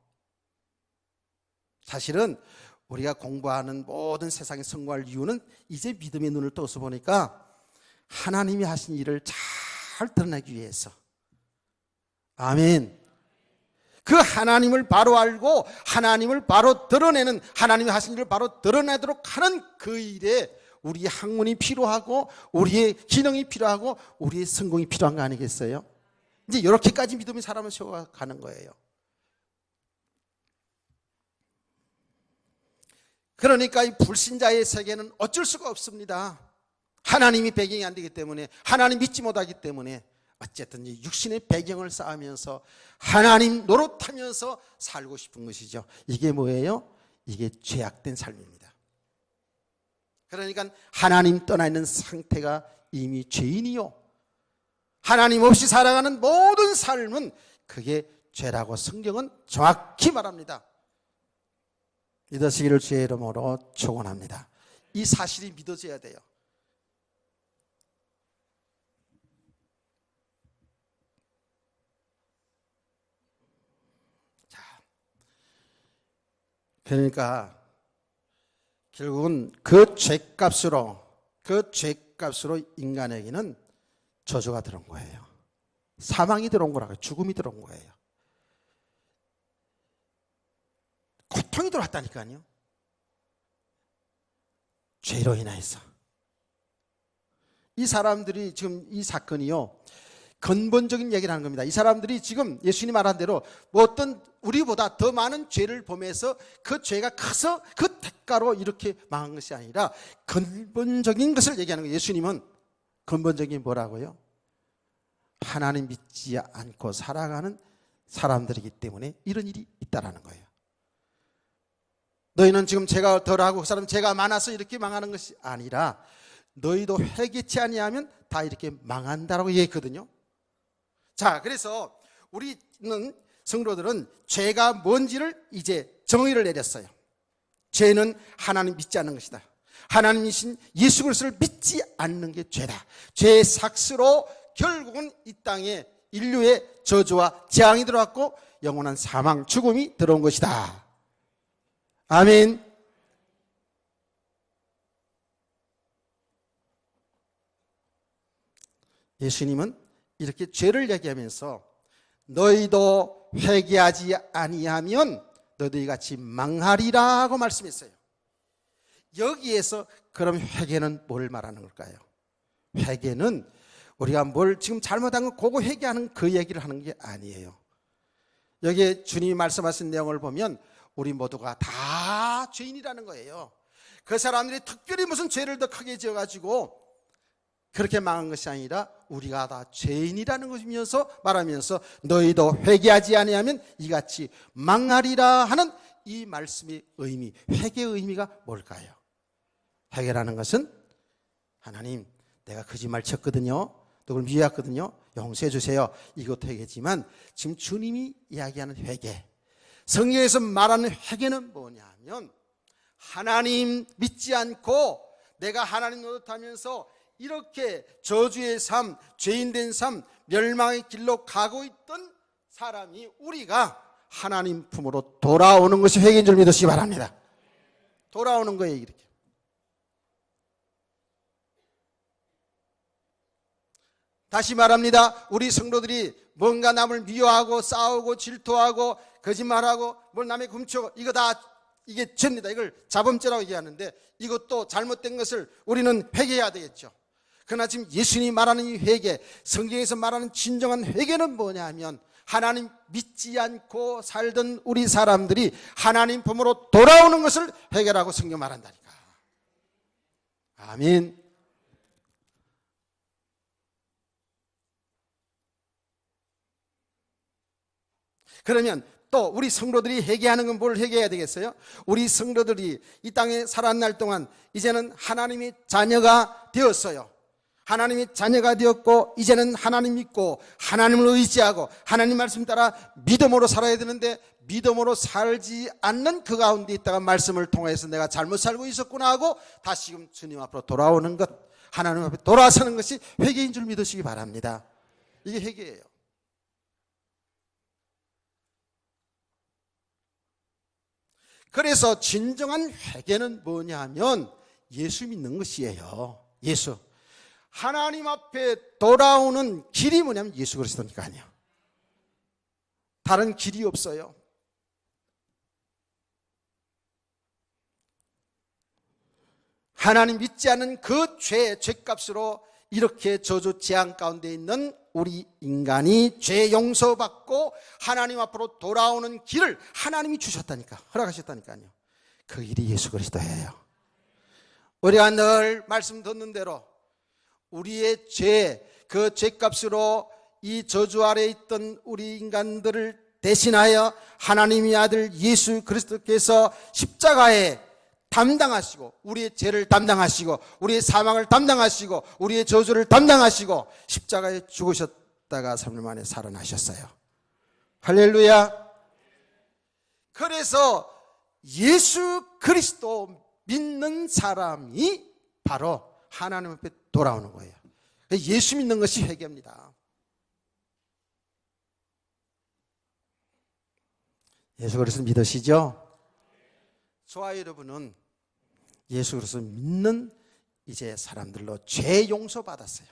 [SPEAKER 1] 사실은 우리가 공부하는 모든 세상에 성공할 이유는 이제 믿음의 눈을 떠서 보니까 하나님이 하신 일을 잘 드러내기 위해서. 아멘. 그 하나님을 바로 알고 하나님을 바로 드러내는, 하나님이 하신 일을 바로 드러내도록 하는 그 일에 우리의 학문이 필요하고 우리의 기능이 필요하고 우리의 성공이 필요한 거 아니겠어요? 이제 이렇게까지 믿음의 사람을 세워가는 거예요. 그러니까 이 불신자의 세계는 어쩔 수가 없습니다. 하나님이 배경이 안 되기 때문에, 하나님 믿지 못하기 때문에 어쨌든 이 육신의 배경을 쌓으면서 하나님 노릇하면서 살고 싶은 것이죠. 이게 뭐예요? 이게 죄악된 삶입니다. 그러니까 하나님 떠나 있는 상태가 이미 죄인이요, 하나님 없이 살아가는 모든 삶은 그게 죄라고 성경은 정확히 말합니다. 믿으시기를 주의 이름으로 축원합니다. 이 사실이 믿어져야 돼요. 자, 그러니까 결국은 그 죄값으로 인간에게는 저주가 들어온 거예요. 사망이 들어온 거라고요. 죽음이 들어온 거예요. 고통이 들어왔다니까요. 죄로 인해서. 이 사람들이 지금 이 사건이요, 근본적인 얘기를 하는 겁니다. 이 사람들이 지금 예수님이 말한 대로 뭐 어떤 우리보다 더 많은 죄를 범해서 그 죄가 커서 그 대가로 이렇게 망한 것이 아니라 근본적인 것을 얘기하는 거예요. 예수님은 근본적인 뭐라고요? 하나님 믿지 않고 살아가는 사람들이기 때문에 이런 일이 있다라는 거예요. 너희는 지금 죄가 덜하고 그 사람 죄가 많아서 이렇게 망하는 것이 아니라 너희도 회개치 아니하면 다 이렇게 망한다라고 얘기했거든요. 자, 그래서 우리는 성도들은 죄가 뭔지를 이제 정의를 내렸어요. 죄는 하나님 믿지 않는 것이다. 하나님이신 예수 그리스도를 믿지 않는 게 죄다. 죄의 삭스로 결국은 이 땅에 인류의 저주와 재앙이 들어왔고 영원한 사망, 죽음이 들어온 것이다. 아멘. 예수님은 이렇게 죄를 얘기하면서 너희도 회개하지 아니하면 너희들이 같이 망하리라고 말씀했어요. 여기에서 그럼 회개는 뭘 말하는 걸까요? 회개는 우리가 뭘 지금 잘못한 거 그거 회개하는 그 얘기를 하는 게 아니에요. 여기에 주님이 말씀하신 내용을 보면 우리 모두가 다 죄인이라는 거예요. 그 사람들이 특별히 무슨 죄를 더 크게 지어가지고 그렇게 망한 것이 아니라 우리가 다 죄인이라는 것이면서 말하면서 너희도 회개하지 아니하면 이같이 망하리라 하는 이 말씀의 의미, 회개의 의미가 뭘까요? 회개라는 것은 하나님 내가 거짓말 쳤거든요, 누굴 미워했거든요, 용서해 주세요, 이것도 회개지만 지금 주님이 이야기하는 회개, 성경에서 말하는 회개는 뭐냐면 하나님 믿지 않고 내가 하나님 노릇하면서 이렇게 저주의 삶, 죄인된 삶, 멸망의 길로 가고 있던 사람이 우리가 하나님 품으로 돌아오는 것이 회개인 줄 믿으시기 바랍니다. 돌아오는 거예요. 이렇게. 다시 말합니다. 우리 성도들이 뭔가 남을 미워하고 싸우고 질투하고 거짓말하고 뭘 남의 훔쳐 이거 다 이게 죄입니다. 이걸 자범죄라고 얘기하는데 이것도 잘못된 것을 우리는 회개해야 되겠죠. 그러나 지금 예수님이 말하는 이 회개, 성경에서 말하는 진정한 회개는 뭐냐면 하나님 믿지 않고 살던 우리 사람들이 하나님 품으로 돌아오는 것을 회개라고 성경 말한다니까. 아멘. 그러면 또 우리 성도들이 회개하는 건 뭘 회개해야 되겠어요? 우리 성도들이 이 땅에 살아날 동안 이제는 하나님의 자녀가 되었어요. 하나님의 자녀가 되었고 이제는 하나님 믿고 하나님을 의지하고 하나님 말씀 따라 믿음으로 살아야 되는데 믿음으로 살지 않는 그 가운데 있다가 말씀을 통해서 내가 잘못 살고 있었구나 하고 다시금 주님 앞으로 돌아오는 것, 하나님 앞에 돌아서는 것이 회개인 줄 믿으시기 바랍니다. 이게 회개예요. 그래서 진정한 회개는 뭐냐면 예수 믿는 것이에요. 예수. 하나님 앞에 돌아오는 길이 뭐냐면 예수 그리스도니까 아니에요. 다른 길이 없어요. 하나님 믿지 않는 그 죄값으로 이렇게 저주 재앙 가운데 있는 우리 인간이 죄 용서받고 하나님 앞으로 돌아오는 길을 하나님이 주셨다니까, 허락하셨다니까요. 그 길이 예수 그리스도예요. 우리가 늘 말씀 듣는 대로 우리의 죄, 그 죄값으로 이 저주 아래에 있던 우리 인간들을 대신하여 하나님의 아들 예수 그리스도께서 십자가에 담당하시고 우리의 죄를 담당하시고 우리의 사망을 담당하시고 우리의 저주를 담당하시고 십자가에 죽으셨다가 3일 만에 살아나셨어요. 할렐루야. 그래서 예수 그리스도 믿는 사람이 바로 하나님 앞에 돌아오는 거예요. 예수 믿는 것이 회개입니다. 예수 그리스도 믿으시죠? 저와 여러분은 예수 그리스도 믿는 이제 사람들로 죄 용서 받았어요.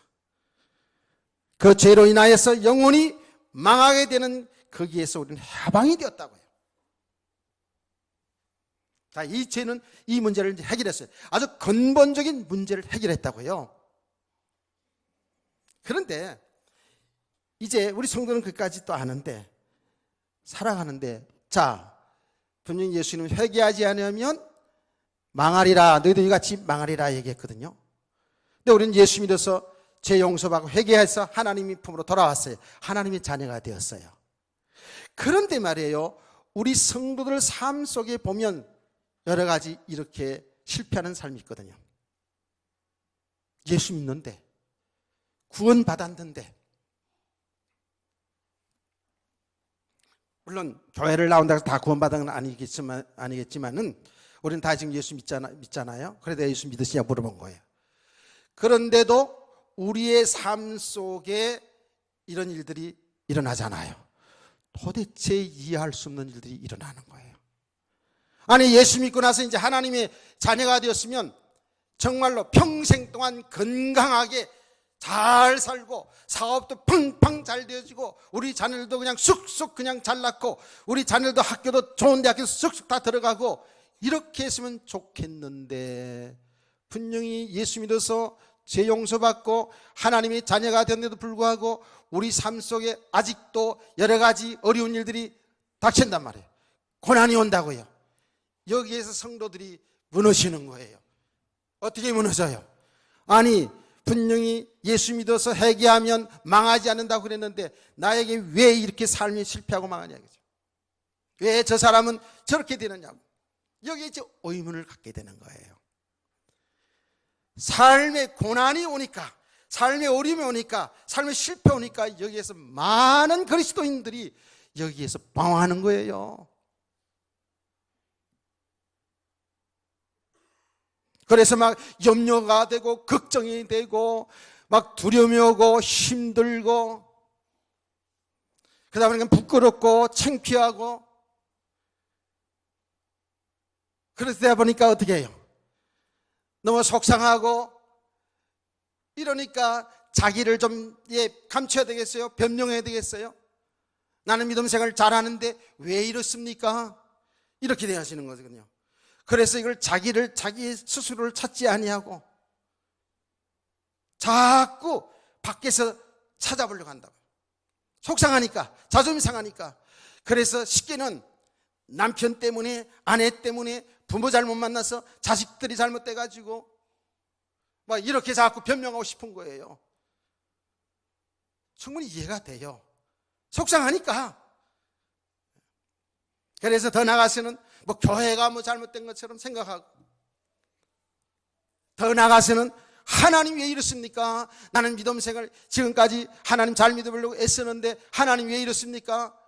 [SPEAKER 1] 그 죄로 인하여서 영혼이 망하게 되는 거기에서 우리는 해방이 되었다고요. 자, 이 죄는 이 문제를 이제 해결했어요. 아주 근본적인 문제를 해결했다고요. 그런데 이제 우리 성도는 그까지 또 아는데 살아가는데 자, 분명히 예수님은 회개하지 않으면 망하리라, 너희도 이같이 망하리라 얘기했거든요. 근데 우리는 예수 믿어서 죄 용서받고 회개해서 하나님의 품으로 돌아왔어요. 하나님의 자녀가 되었어요. 그런데 말이에요, 우리 성도들 삶 속에 보면 여러 가지 이렇게 실패하는 삶이 있거든요. 예수 믿는데 구원 받았는데 물론 교회를 나온다고 해서 다 구원받은 건 아니겠지만은 우리는 다 지금 예수 믿잖아요. 그래도 예수 믿으시냐 물어본 거예요. 그런데도 우리의 삶 속에 이런 일들이 일어나잖아요. 도대체 이해할 수 없는 일들이 일어나는 거예요. 아니, 예수 믿고 나서 이제 하나님의 자녀가 되었으면 정말로 평생 동안 건강하게 잘 살고 사업도 팡팡 잘 되어지고 우리 자녀들도 그냥 쑥쑥 그냥 잘 낳고 우리 자녀들도 학교도 좋은 대학교 쑥쑥 다 들어가고 이렇게 했으면 좋겠는데 분명히 예수 믿어서 죄 용서받고 하나님의 자녀가 되는데도 불구하고 우리 삶 속에 아직도 여러 가지 어려운 일들이 닥친단 말이에요. 고난이 온다고요. 여기에서 성도들이 무너지는 거예요. 어떻게 무너져요? 아니, 분명히 예수 믿어서 회개하면 망하지 않는다고 그랬는데 나에게 왜 이렇게 삶이 실패하고 망하냐고. 왜 저 사람은 저렇게 되느냐고. 여기에 이제 의문을 갖게 되는 거예요. 삶의 고난이 오니까, 삶의 어려움이 오니까, 삶의 실패 오니까 여기에서 많은 그리스도인들이 여기에서 방황하는 거예요. 그래서 막 염려가 되고 걱정이 되고 막 두려움이 오고 힘들고 그러다 보니까 부끄럽고 창피하고 그러다 보니까 어떻게 해요? 너무 속상하고 이러니까 자기를 좀 감춰야 되겠어요? 변명해야 되겠어요? 나는 믿음 생활 잘하는데 왜 이렇습니까? 이렇게 대하시는 거거든요. 그래서 이걸 자기 스스로를 찾지 아니하고 자꾸 밖에서 찾아보려고 한다고. 속상하니까, 자존심 상하니까. 그래서 쉽게는 남편 때문에, 아내 때문에, 부모 잘못 만나서 자식들이 잘못돼가지고 막 이렇게 자꾸 변명하고 싶은 거예요. 충분히 이해가 돼요. 속상하니까. 그래서 더 나아가서는 뭐 교회가 뭐 잘못된 것처럼 생각하고 더 나아가서는 하나님 왜 이렇습니까? 나는 믿음 생활 지금까지 하나님 잘 믿어보려고 애쓰는데 하나님 왜 이렇습니까?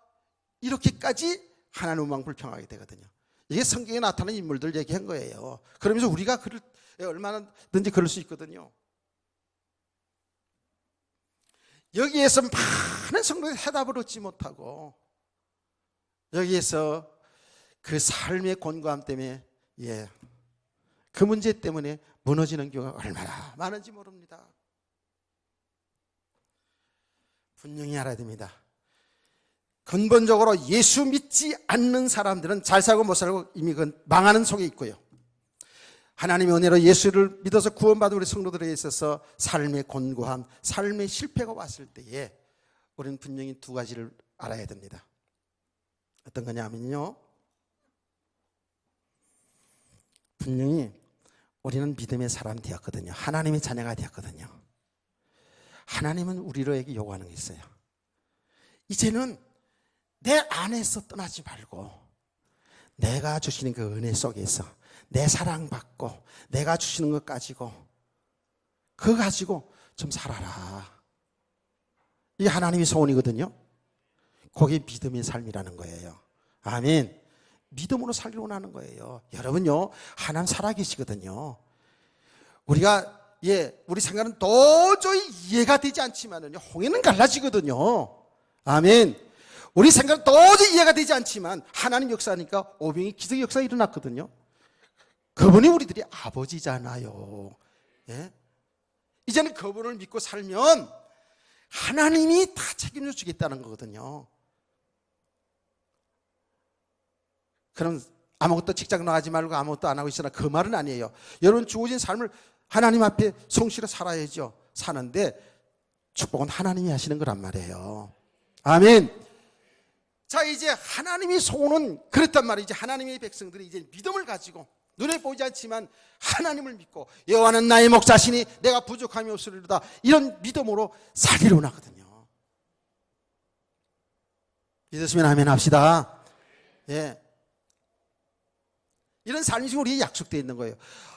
[SPEAKER 1] 이렇게까지 하나님 음악 불평하게 되거든요. 이게 성경에 나타나는 인물들 얘기한 거예요. 그러면서 우리가 얼마나든지 그럴 수 있거든요. 여기에서 많은 성도들이 해답을 얻지 못하고 여기에서 그 삶의 곤고함 때문에 그 문제 때문에 무너지는 경우가 얼마나 많은지 모릅니다. 분명히 알아야 됩니다. 근본적으로 예수 믿지 않는 사람들은 잘 살고 못 살고 이미 망하는 속에 있고요. 하나님의 은혜로 예수를 믿어서 구원받은 우리 성도들에게 있어서 삶의 곤고함, 삶의 실패가 왔을 때에 우리는 분명히 두 가지를 알아야 됩니다. 어떤 거냐면요, 분명히 우리는 믿음의 사람이 되었거든요. 하나님의 자녀가 되었거든요. 하나님은 우리로에게 요구하는 게 있어요. 이제는 내 안에서 떠나지 말고 내가 주시는 그 은혜 속에서 내 사랑받고 내가 주시는 것 가지고 그거 가지고 좀 살아라. 이게 하나님의 소원이거든요. 그게 믿음의 삶이라는 거예요. 아멘. 믿음으로 살기로 하는 거예요. 여러분요, 하나님 살아계시거든요. 우리가 우리 생각은 도저히 이해가 되지 않지만은요, 홍해는 갈라지거든요. 아멘. 우리 생각은 도저히 이해가 되지 않지만 하나님 역사니까 오병이 기적 역사가 일어났거든요. 그분이 우리들이 아버지잖아요. 이제는 그분을 믿고 살면 하나님이 다 책임져 주겠다는 거거든요. 그럼 아무것도 직장 나가지 말고 아무것도 안 하고 있으나 그 말은 아니에요. 여러분 주어진 삶을 하나님 앞에 성실히 살아야죠. 사는데 축복은 하나님이 하시는 거란 말이에요. 아멘. 자, 이제 하나님의 소원은 그렇단 말이에요. 이제 하나님의 백성들이 이제 믿음을 가지고 눈에 보이지 않지만 하나님을 믿고 여호와는 나의 목자시니 내가 부족함이 없으리로다, 이런 믿음으로 살기로 하거든요. 믿으시면 아멘 합시다. 이런 삶이 지금 우리에게 약속되어 있는 거예요.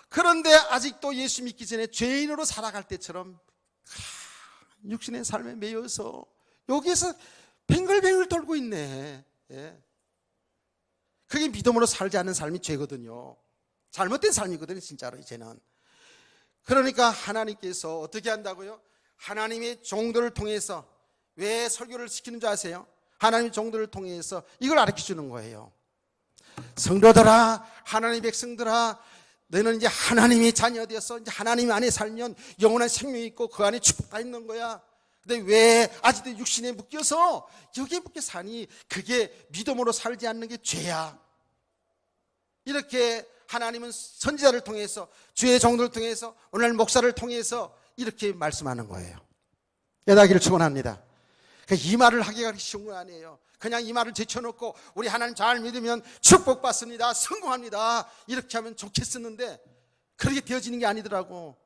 [SPEAKER 1] 그런데 아직도 예수 믿기 전에 죄인으로 살아갈 때처럼 육신의 삶에 매여서 여기에서 뱅글뱅글 돌고 있네. 그게 믿음으로 살지 않는 삶이 죄거든요. 잘못된 삶이거든요, 진짜로 이제는. 그러니까 하나님께서 어떻게 한다고요? 하나님의 종들을 통해서, 왜 설교를 시키는 줄 아세요? 하나님의 종들을 통해서 이걸 가르쳐주는 거예요. 성도들아, 하나님의 백성들아, 너희는 이제 하나님의 자녀 되어서 이제 하나님 안에 살면 영원한 생명이 있고 그 안에 축복 다 있는 거야. 근데 왜 아직도 육신에 묶여서 여기에 묶여 사니? 그게 믿음으로 살지 않는 게 죄야. 이렇게 하나님은 선지자를 통해서, 주의 종들을 통해서, 오늘 목사를 통해서 이렇게 말씀하는 거예요. 깨닫기를 축원합니다. 이 말을 하기가 쉬운 거 아니에요. 그냥 이 말을 제쳐놓고 우리 하나님 잘 믿으면 축복받습니다, 성공합니다, 이렇게 하면 좋겠었는데 그렇게 되어지는 게 아니더라고.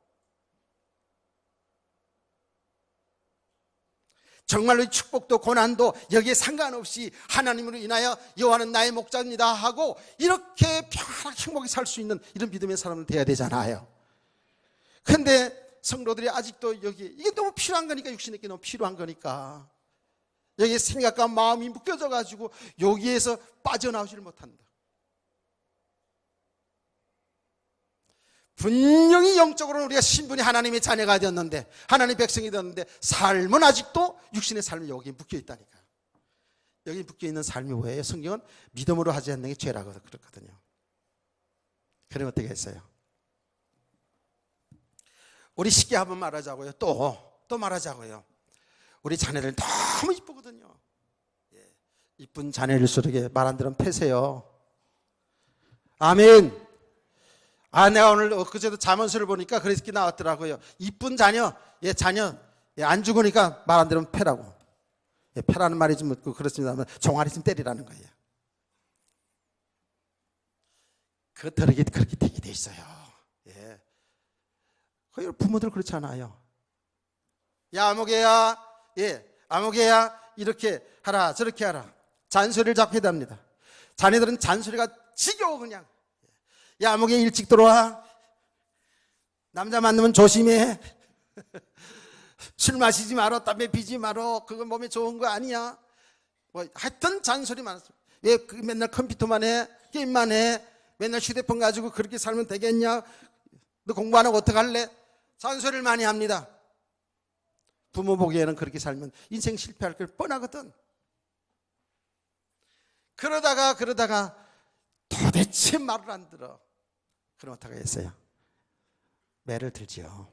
[SPEAKER 1] 정말로 축복도 고난도 여기에 상관없이 하나님으로 인하여 여호와는 나의 목자입니다 하고 이렇게 편하게 행복하게 살 수 있는 이런 믿음의 사람은 돼야 되잖아요. 그런데 성도들이 아직도 여기 이게 너무 필요한 거니까, 육신에게 너무 필요한 거니까 여기에 생각과 마음이 묶여져 가지고 여기에서 빠져나오지를 못한다. 분명히 영적으로는 우리가 신분이 하나님의 자녀가 되었는데, 하나님의 백성이 되었는데 삶은 아직도 육신의 삶이 여기에 묶여 있다니까. 여기 묶여 있는 삶이 뭐예요? 성경은 믿음으로 하지 않는 게 죄라고 그렇거든요. 그럼 어떻게 했어요? 우리 쉽게 한번 말하자고요. 또 말하자고요. 우리 자녀들 너무 이쁘거든요. 이쁜 자녀일수록 말 안 들으면 패세요. 아멘. 내가 오늘 그제도 잠언서를 보니까 그렇게 나왔더라고요. 이쁜 자녀, 자녀 안 죽으니까 말 안 들으면 패라고. 패라는 말이 좀 그렇습니다만 종아리 좀 때리라는 거예요. 그렇게 되게 돼 있어요. 거의 부모들 그렇지 않아요. 야 아무개야, 아무개야 이렇게 하라 저렇게 하라 잔소리를 자꾸 해답니다. 자녀들은 잔소리가 지겨워. 그냥 야 아무개 일찍 들어와, 남자 만나면 조심해, 술 마시지 마라, 담배 피지 마라, 그건 몸에 좋은 거 아니야. 하여튼 잔소리 많았어요. 왜 맨날 컴퓨터만 해, 게임만 해, 맨날 휴대폰 가지고 그렇게 살면 되겠냐, 너 공부 안 하고 어떡할래, 잔소리를 많이 합니다. 부모 보기에는 그렇게 살면 인생 실패할 걸 뻔하거든. 그러다가 도대체 말을 안 들어. 그럼 어떻게 했어요? 매를 들지요.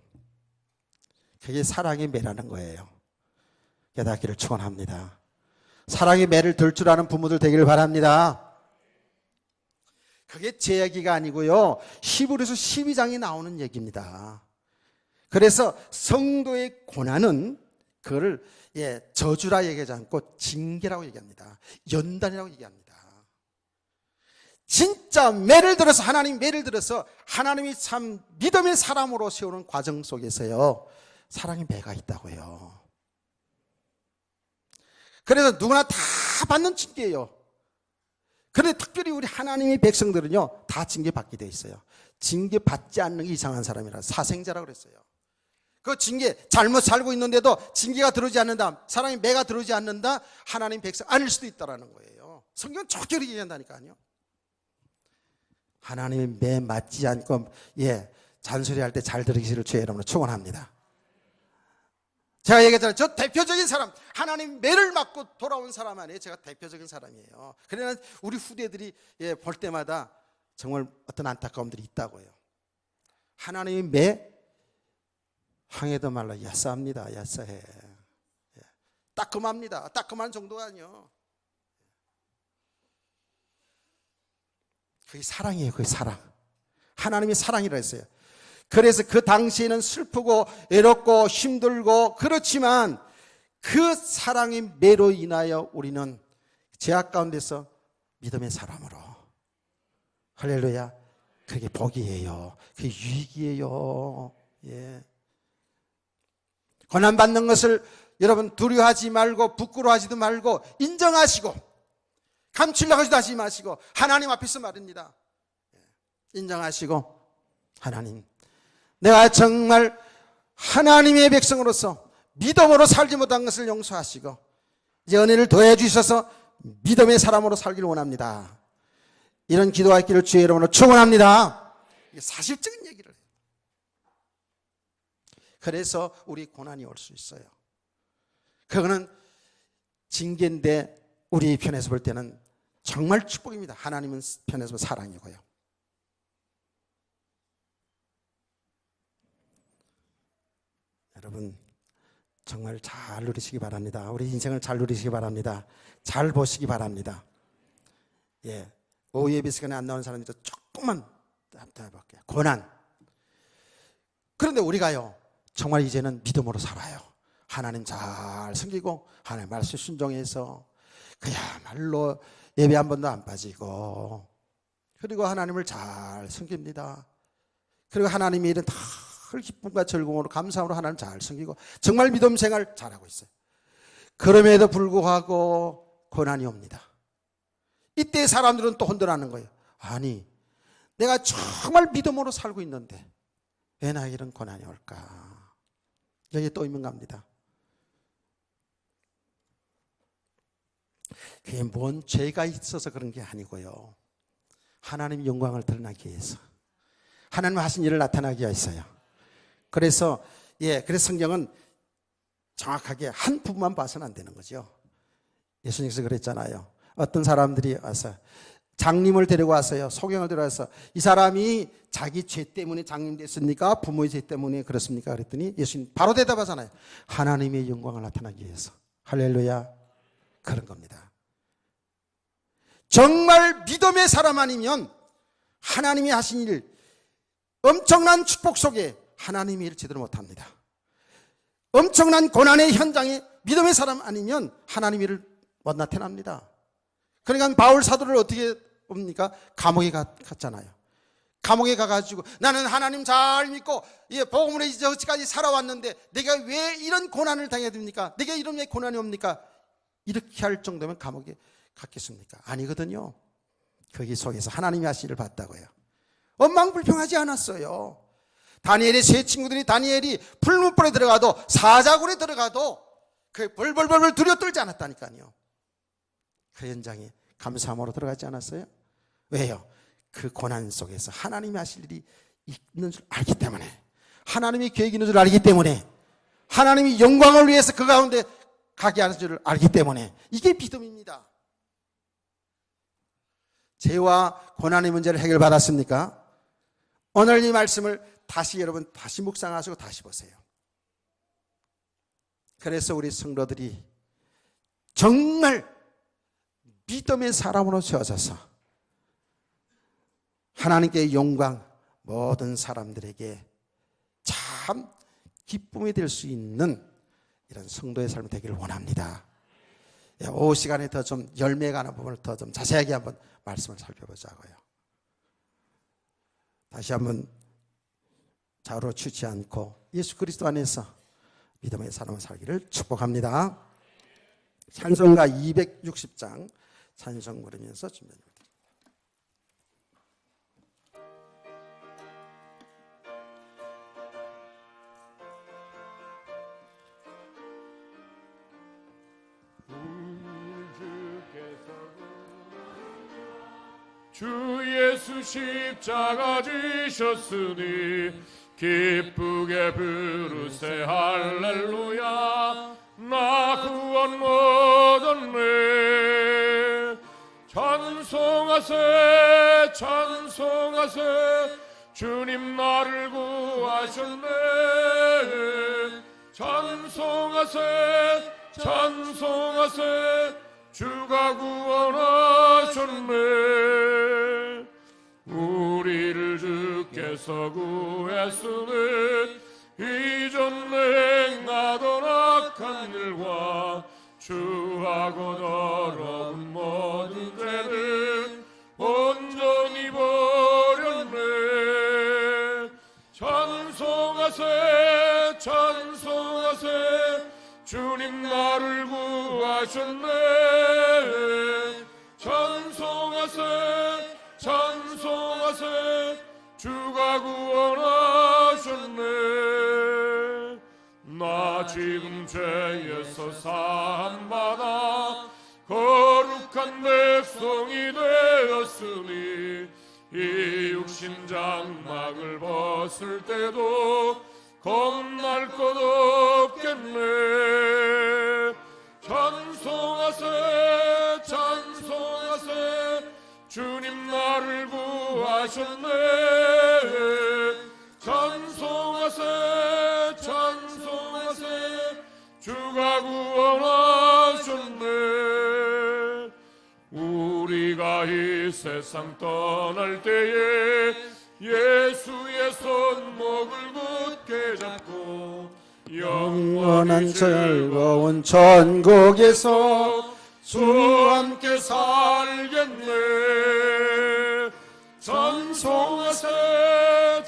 [SPEAKER 1] 그게 사랑의 매라는 거예요. 깨닫기를 축원합니다. 사랑의 매를 들 줄 아는 부모들 되기를 바랍니다. 그게 제 얘기가 아니고요, 히브리서 12장에 나오는 얘기입니다. 그래서 성도의 고난은 그거를 저주라 얘기하지 않고 징계라고 얘기합니다. 연단이라고 얘기합니다. 진짜 매를 들어서, 하나님 매를 들어서 하나님이 참 믿음의 사람으로 세우는 과정 속에서요, 사랑의 매가 있다고요. 그래서 누구나 다 받는 징계예요. 그런데 특별히 우리 하나님의 백성들은요, 다 징계받게 돼 있어요. 징계받지 않는 게 이상한 사람이라 사생자라고 그랬어요. 그 징계, 잘못 살고 있는데도 징계가 들어오지 않는다, 사랑의 매가 들어오지 않는다, 하나님 백성 아닐 수도 있다라는 거예요. 성경은 적절히 얘기한다니까요. 하나님의 매 맞지 않고 잔소리할 때 잘 들으시기를 주의 이름으로 축원합니다. 제가 얘기했잖아요. 저 대표적인 사람, 하나님 매를 맞고 돌아온 사람 아니에요. 제가 대표적인 사람이에요. 그러나 우리 후대들이 볼 때마다 정말 어떤 안타까움들이 있다고요. 하나님의 매 항해도 말라 야싸합니다. 야싸해. 따끔합니다. 따끔한 정도가 아니요. 그게 사랑이에요. 그게 사랑. 하나님의 사랑이라 했어요. 그래서 그 당시에는 슬프고 외롭고 힘들고 그렇지만 그 사랑의 매로 인하여 우리는 죄악 가운데서 믿음의 사람으로, 할렐루야, 그게 복이에요. 그게 유익이에요. 고난받는 것을 여러분 두려워하지 말고 부끄러워하지도 말고 인정하시고 감추려고 하지 마시고 하나님 앞에서 말입니다. 인정하시고, 하나님, 내가 정말 하나님의 백성으로서 믿음으로 살지 못한 것을 용서하시고 이제 은혜를 더해 주셔서 믿음의 사람으로 살기를 원합니다. 이런 기도할 길을 주의 이름으로 축원합니다. 이게 사실적인 얘기를 해요. 그래서 우리 고난이 올 수 있어요. 그거는 징계인데 우리 편에서 볼 때는 정말 축복입니다. 하나님은 편에서 보면 사랑이고요. 여러분 정말 잘 누리시기 바랍니다. 우리 인생을 잘 누리시기 바랍니다. 잘 보시기 바랍니다. 오후 예배 시간에 안 나오는 사람들도 조금만 답답해 볼게요. 고난. 그런데 우리가요, 정말 이제는 믿음으로 살아요. 하나님 잘 섬기고 하나님 말씀 순종해서 그야말로 예배 한 번도 안 빠지고, 그리고 하나님을 잘 섬깁니다. 그리고 하나님의 일은 다 기쁨과 즐거움으로 감사함으로 하나님 잘 섬기고 정말 믿음 생활 잘하고 있어요. 그럼에도 불구하고 고난이 옵니다. 이때 사람들은 또 혼돈하는 거예요. 아니, 내가 정말 믿음으로 살고 있는데 왜 나에게 이런 고난이 올까? 여기에 또 의문갑니다. 그게 뭔 죄가 있어서 그런 게 아니고요, 하나님의 영광을 드러나기 위해서, 하나님 하신 일을 나타나기 위해서요. 그래서 성경은 정확하게 한 부분만 봐서는 안 되는 거죠. 예수님께서 그랬잖아요. 어떤 사람들이 와서 장님을 데리고 왔어요. 소경을 데려와서 이 사람이 자기 죄 때문에 장님 됐습니까? 부모의 죄 때문에 그렇습니까? 그랬더니 예수님 바로 대답하잖아요. 하나님의 영광을 나타나기 위해서. 할렐루야. 그런 겁니다. 정말 믿음의 사람 아니면 하나님이 하신 일, 엄청난 축복 속에 하나님의 일을 제대로 못합니다. 엄청난 고난의 현장에 믿음의 사람 아니면 하나님의 일을 못 나타납니다. 그러니까 바울 사도를 어떻게 봅니까? 감옥에 갔잖아요. 감옥에 가가지고 나는 하나님 잘 믿고 복음으로 이제까지 살아왔는데 내가 왜 이런 고난을 당해야 됩니까? 내가 이런 왜 고난이 옵니까? 이렇게 할 정도면 감옥에 갔겠습니까? 아니거든요. 거기 속에서 하나님이 하신 일을 봤다고요. 원망불평하지 않았어요. 다니엘의 세 친구들이 다니엘이 풀무불에 들어가도 사자굴에 들어가도 그 벌벌벌 두려워 떨지 않았다니까요. 그 현장에 감사함으로 들어가지 않았어요? 왜요? 그 고난 속에서 하나님이 하실 일이 있는 줄 알기 때문에, 하나님이 계획이 있는 줄 알기 때문에, 하나님이 영광을 위해서 그 가운데 가게 하는 줄 알기 때문에, 이게 믿음입니다. 죄와 고난의 문제를 해결받았습니까? 오늘 이 말씀을 여러분 다시 묵상하시고 다시 보세요. 그래서 우리 성도들이 정말 믿음의 사람으로 세워져서 하나님께 영광, 모든 사람들에게 참 기쁨이 될 수 있는 이런 성도의 삶이 되기를 원합니다. 오후 시간에 더 좀 열매가 나는 부분을 더 좀 자세하게 한번 말씀을 살펴보자고요. 다시 한번 좌우로 치우치 않고 예수 그리스도 안에서 믿음의 사람을 살기를 축복합니다. 찬송가 260장 찬송 부르면서 준비합니다.
[SPEAKER 2] 주 예수 십자가 지셨으니 기쁘게 부르세 할렐루야. 나 구원 얻었네. 찬송하세 찬송하세 주님 나를 구하셨네. 찬송하세 찬송하세 주가 구원하셨네. 우리를 주께서 구했으니 이전 행하던 악한 일과 주하고 더러운 모든 죄를 온전히 버렸네. 찬송하세 찬송하세 주님 나를 구하셨네. 찬송하세 찬송하세 주가 구원하셨네. 나 지금 죄에서 사함받아 거룩한 백성이 되었으니 이 육신 장막을 벗을 때도 겁날 것 없겠네. 찬송하세 찬송하세 주님 나를 구하셨네. 찬송하세 찬송하세 주가 구원하셨네. 우리가 이 세상 떠날 때에 예수의 손목을 굳게 잡고
[SPEAKER 1] 영원한 즐거운 천국에서
[SPEAKER 2] 주와 함께 살겠네. 찬송하세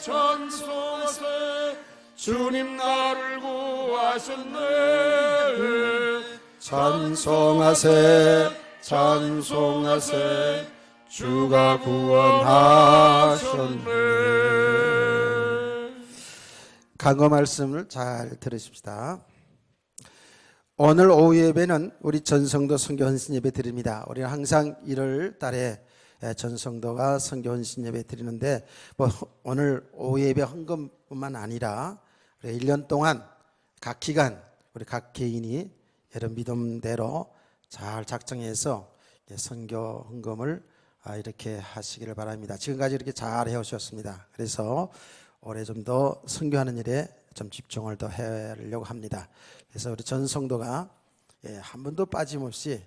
[SPEAKER 2] 찬송하세 주님 나를 구하셨네.
[SPEAKER 1] 찬송하세 찬송하세 주가 구원하셨네. 강거 말씀을 잘 들으십시다. 오늘 오후 예배는 우리 전성도 선교 헌신 예배 드립니다. 우리는 항상 1월 달에 전성도가 선교 헌신 예배 드리는데 오늘 오후 예배 헌금뿐만 아니라 우리 1년 동안 각 기간 우리 각 개인이 여러분 믿음대로 잘 작정해서 선교 헌금을 이렇게 하시기를 바랍니다. 지금까지 이렇게 잘 해오셨습니다. 그래서 올해 좀 더 선교하는 일에 좀 집중을 더 하려고 합니다. 그래서 우리 전 성도가 한 번도 빠짐없이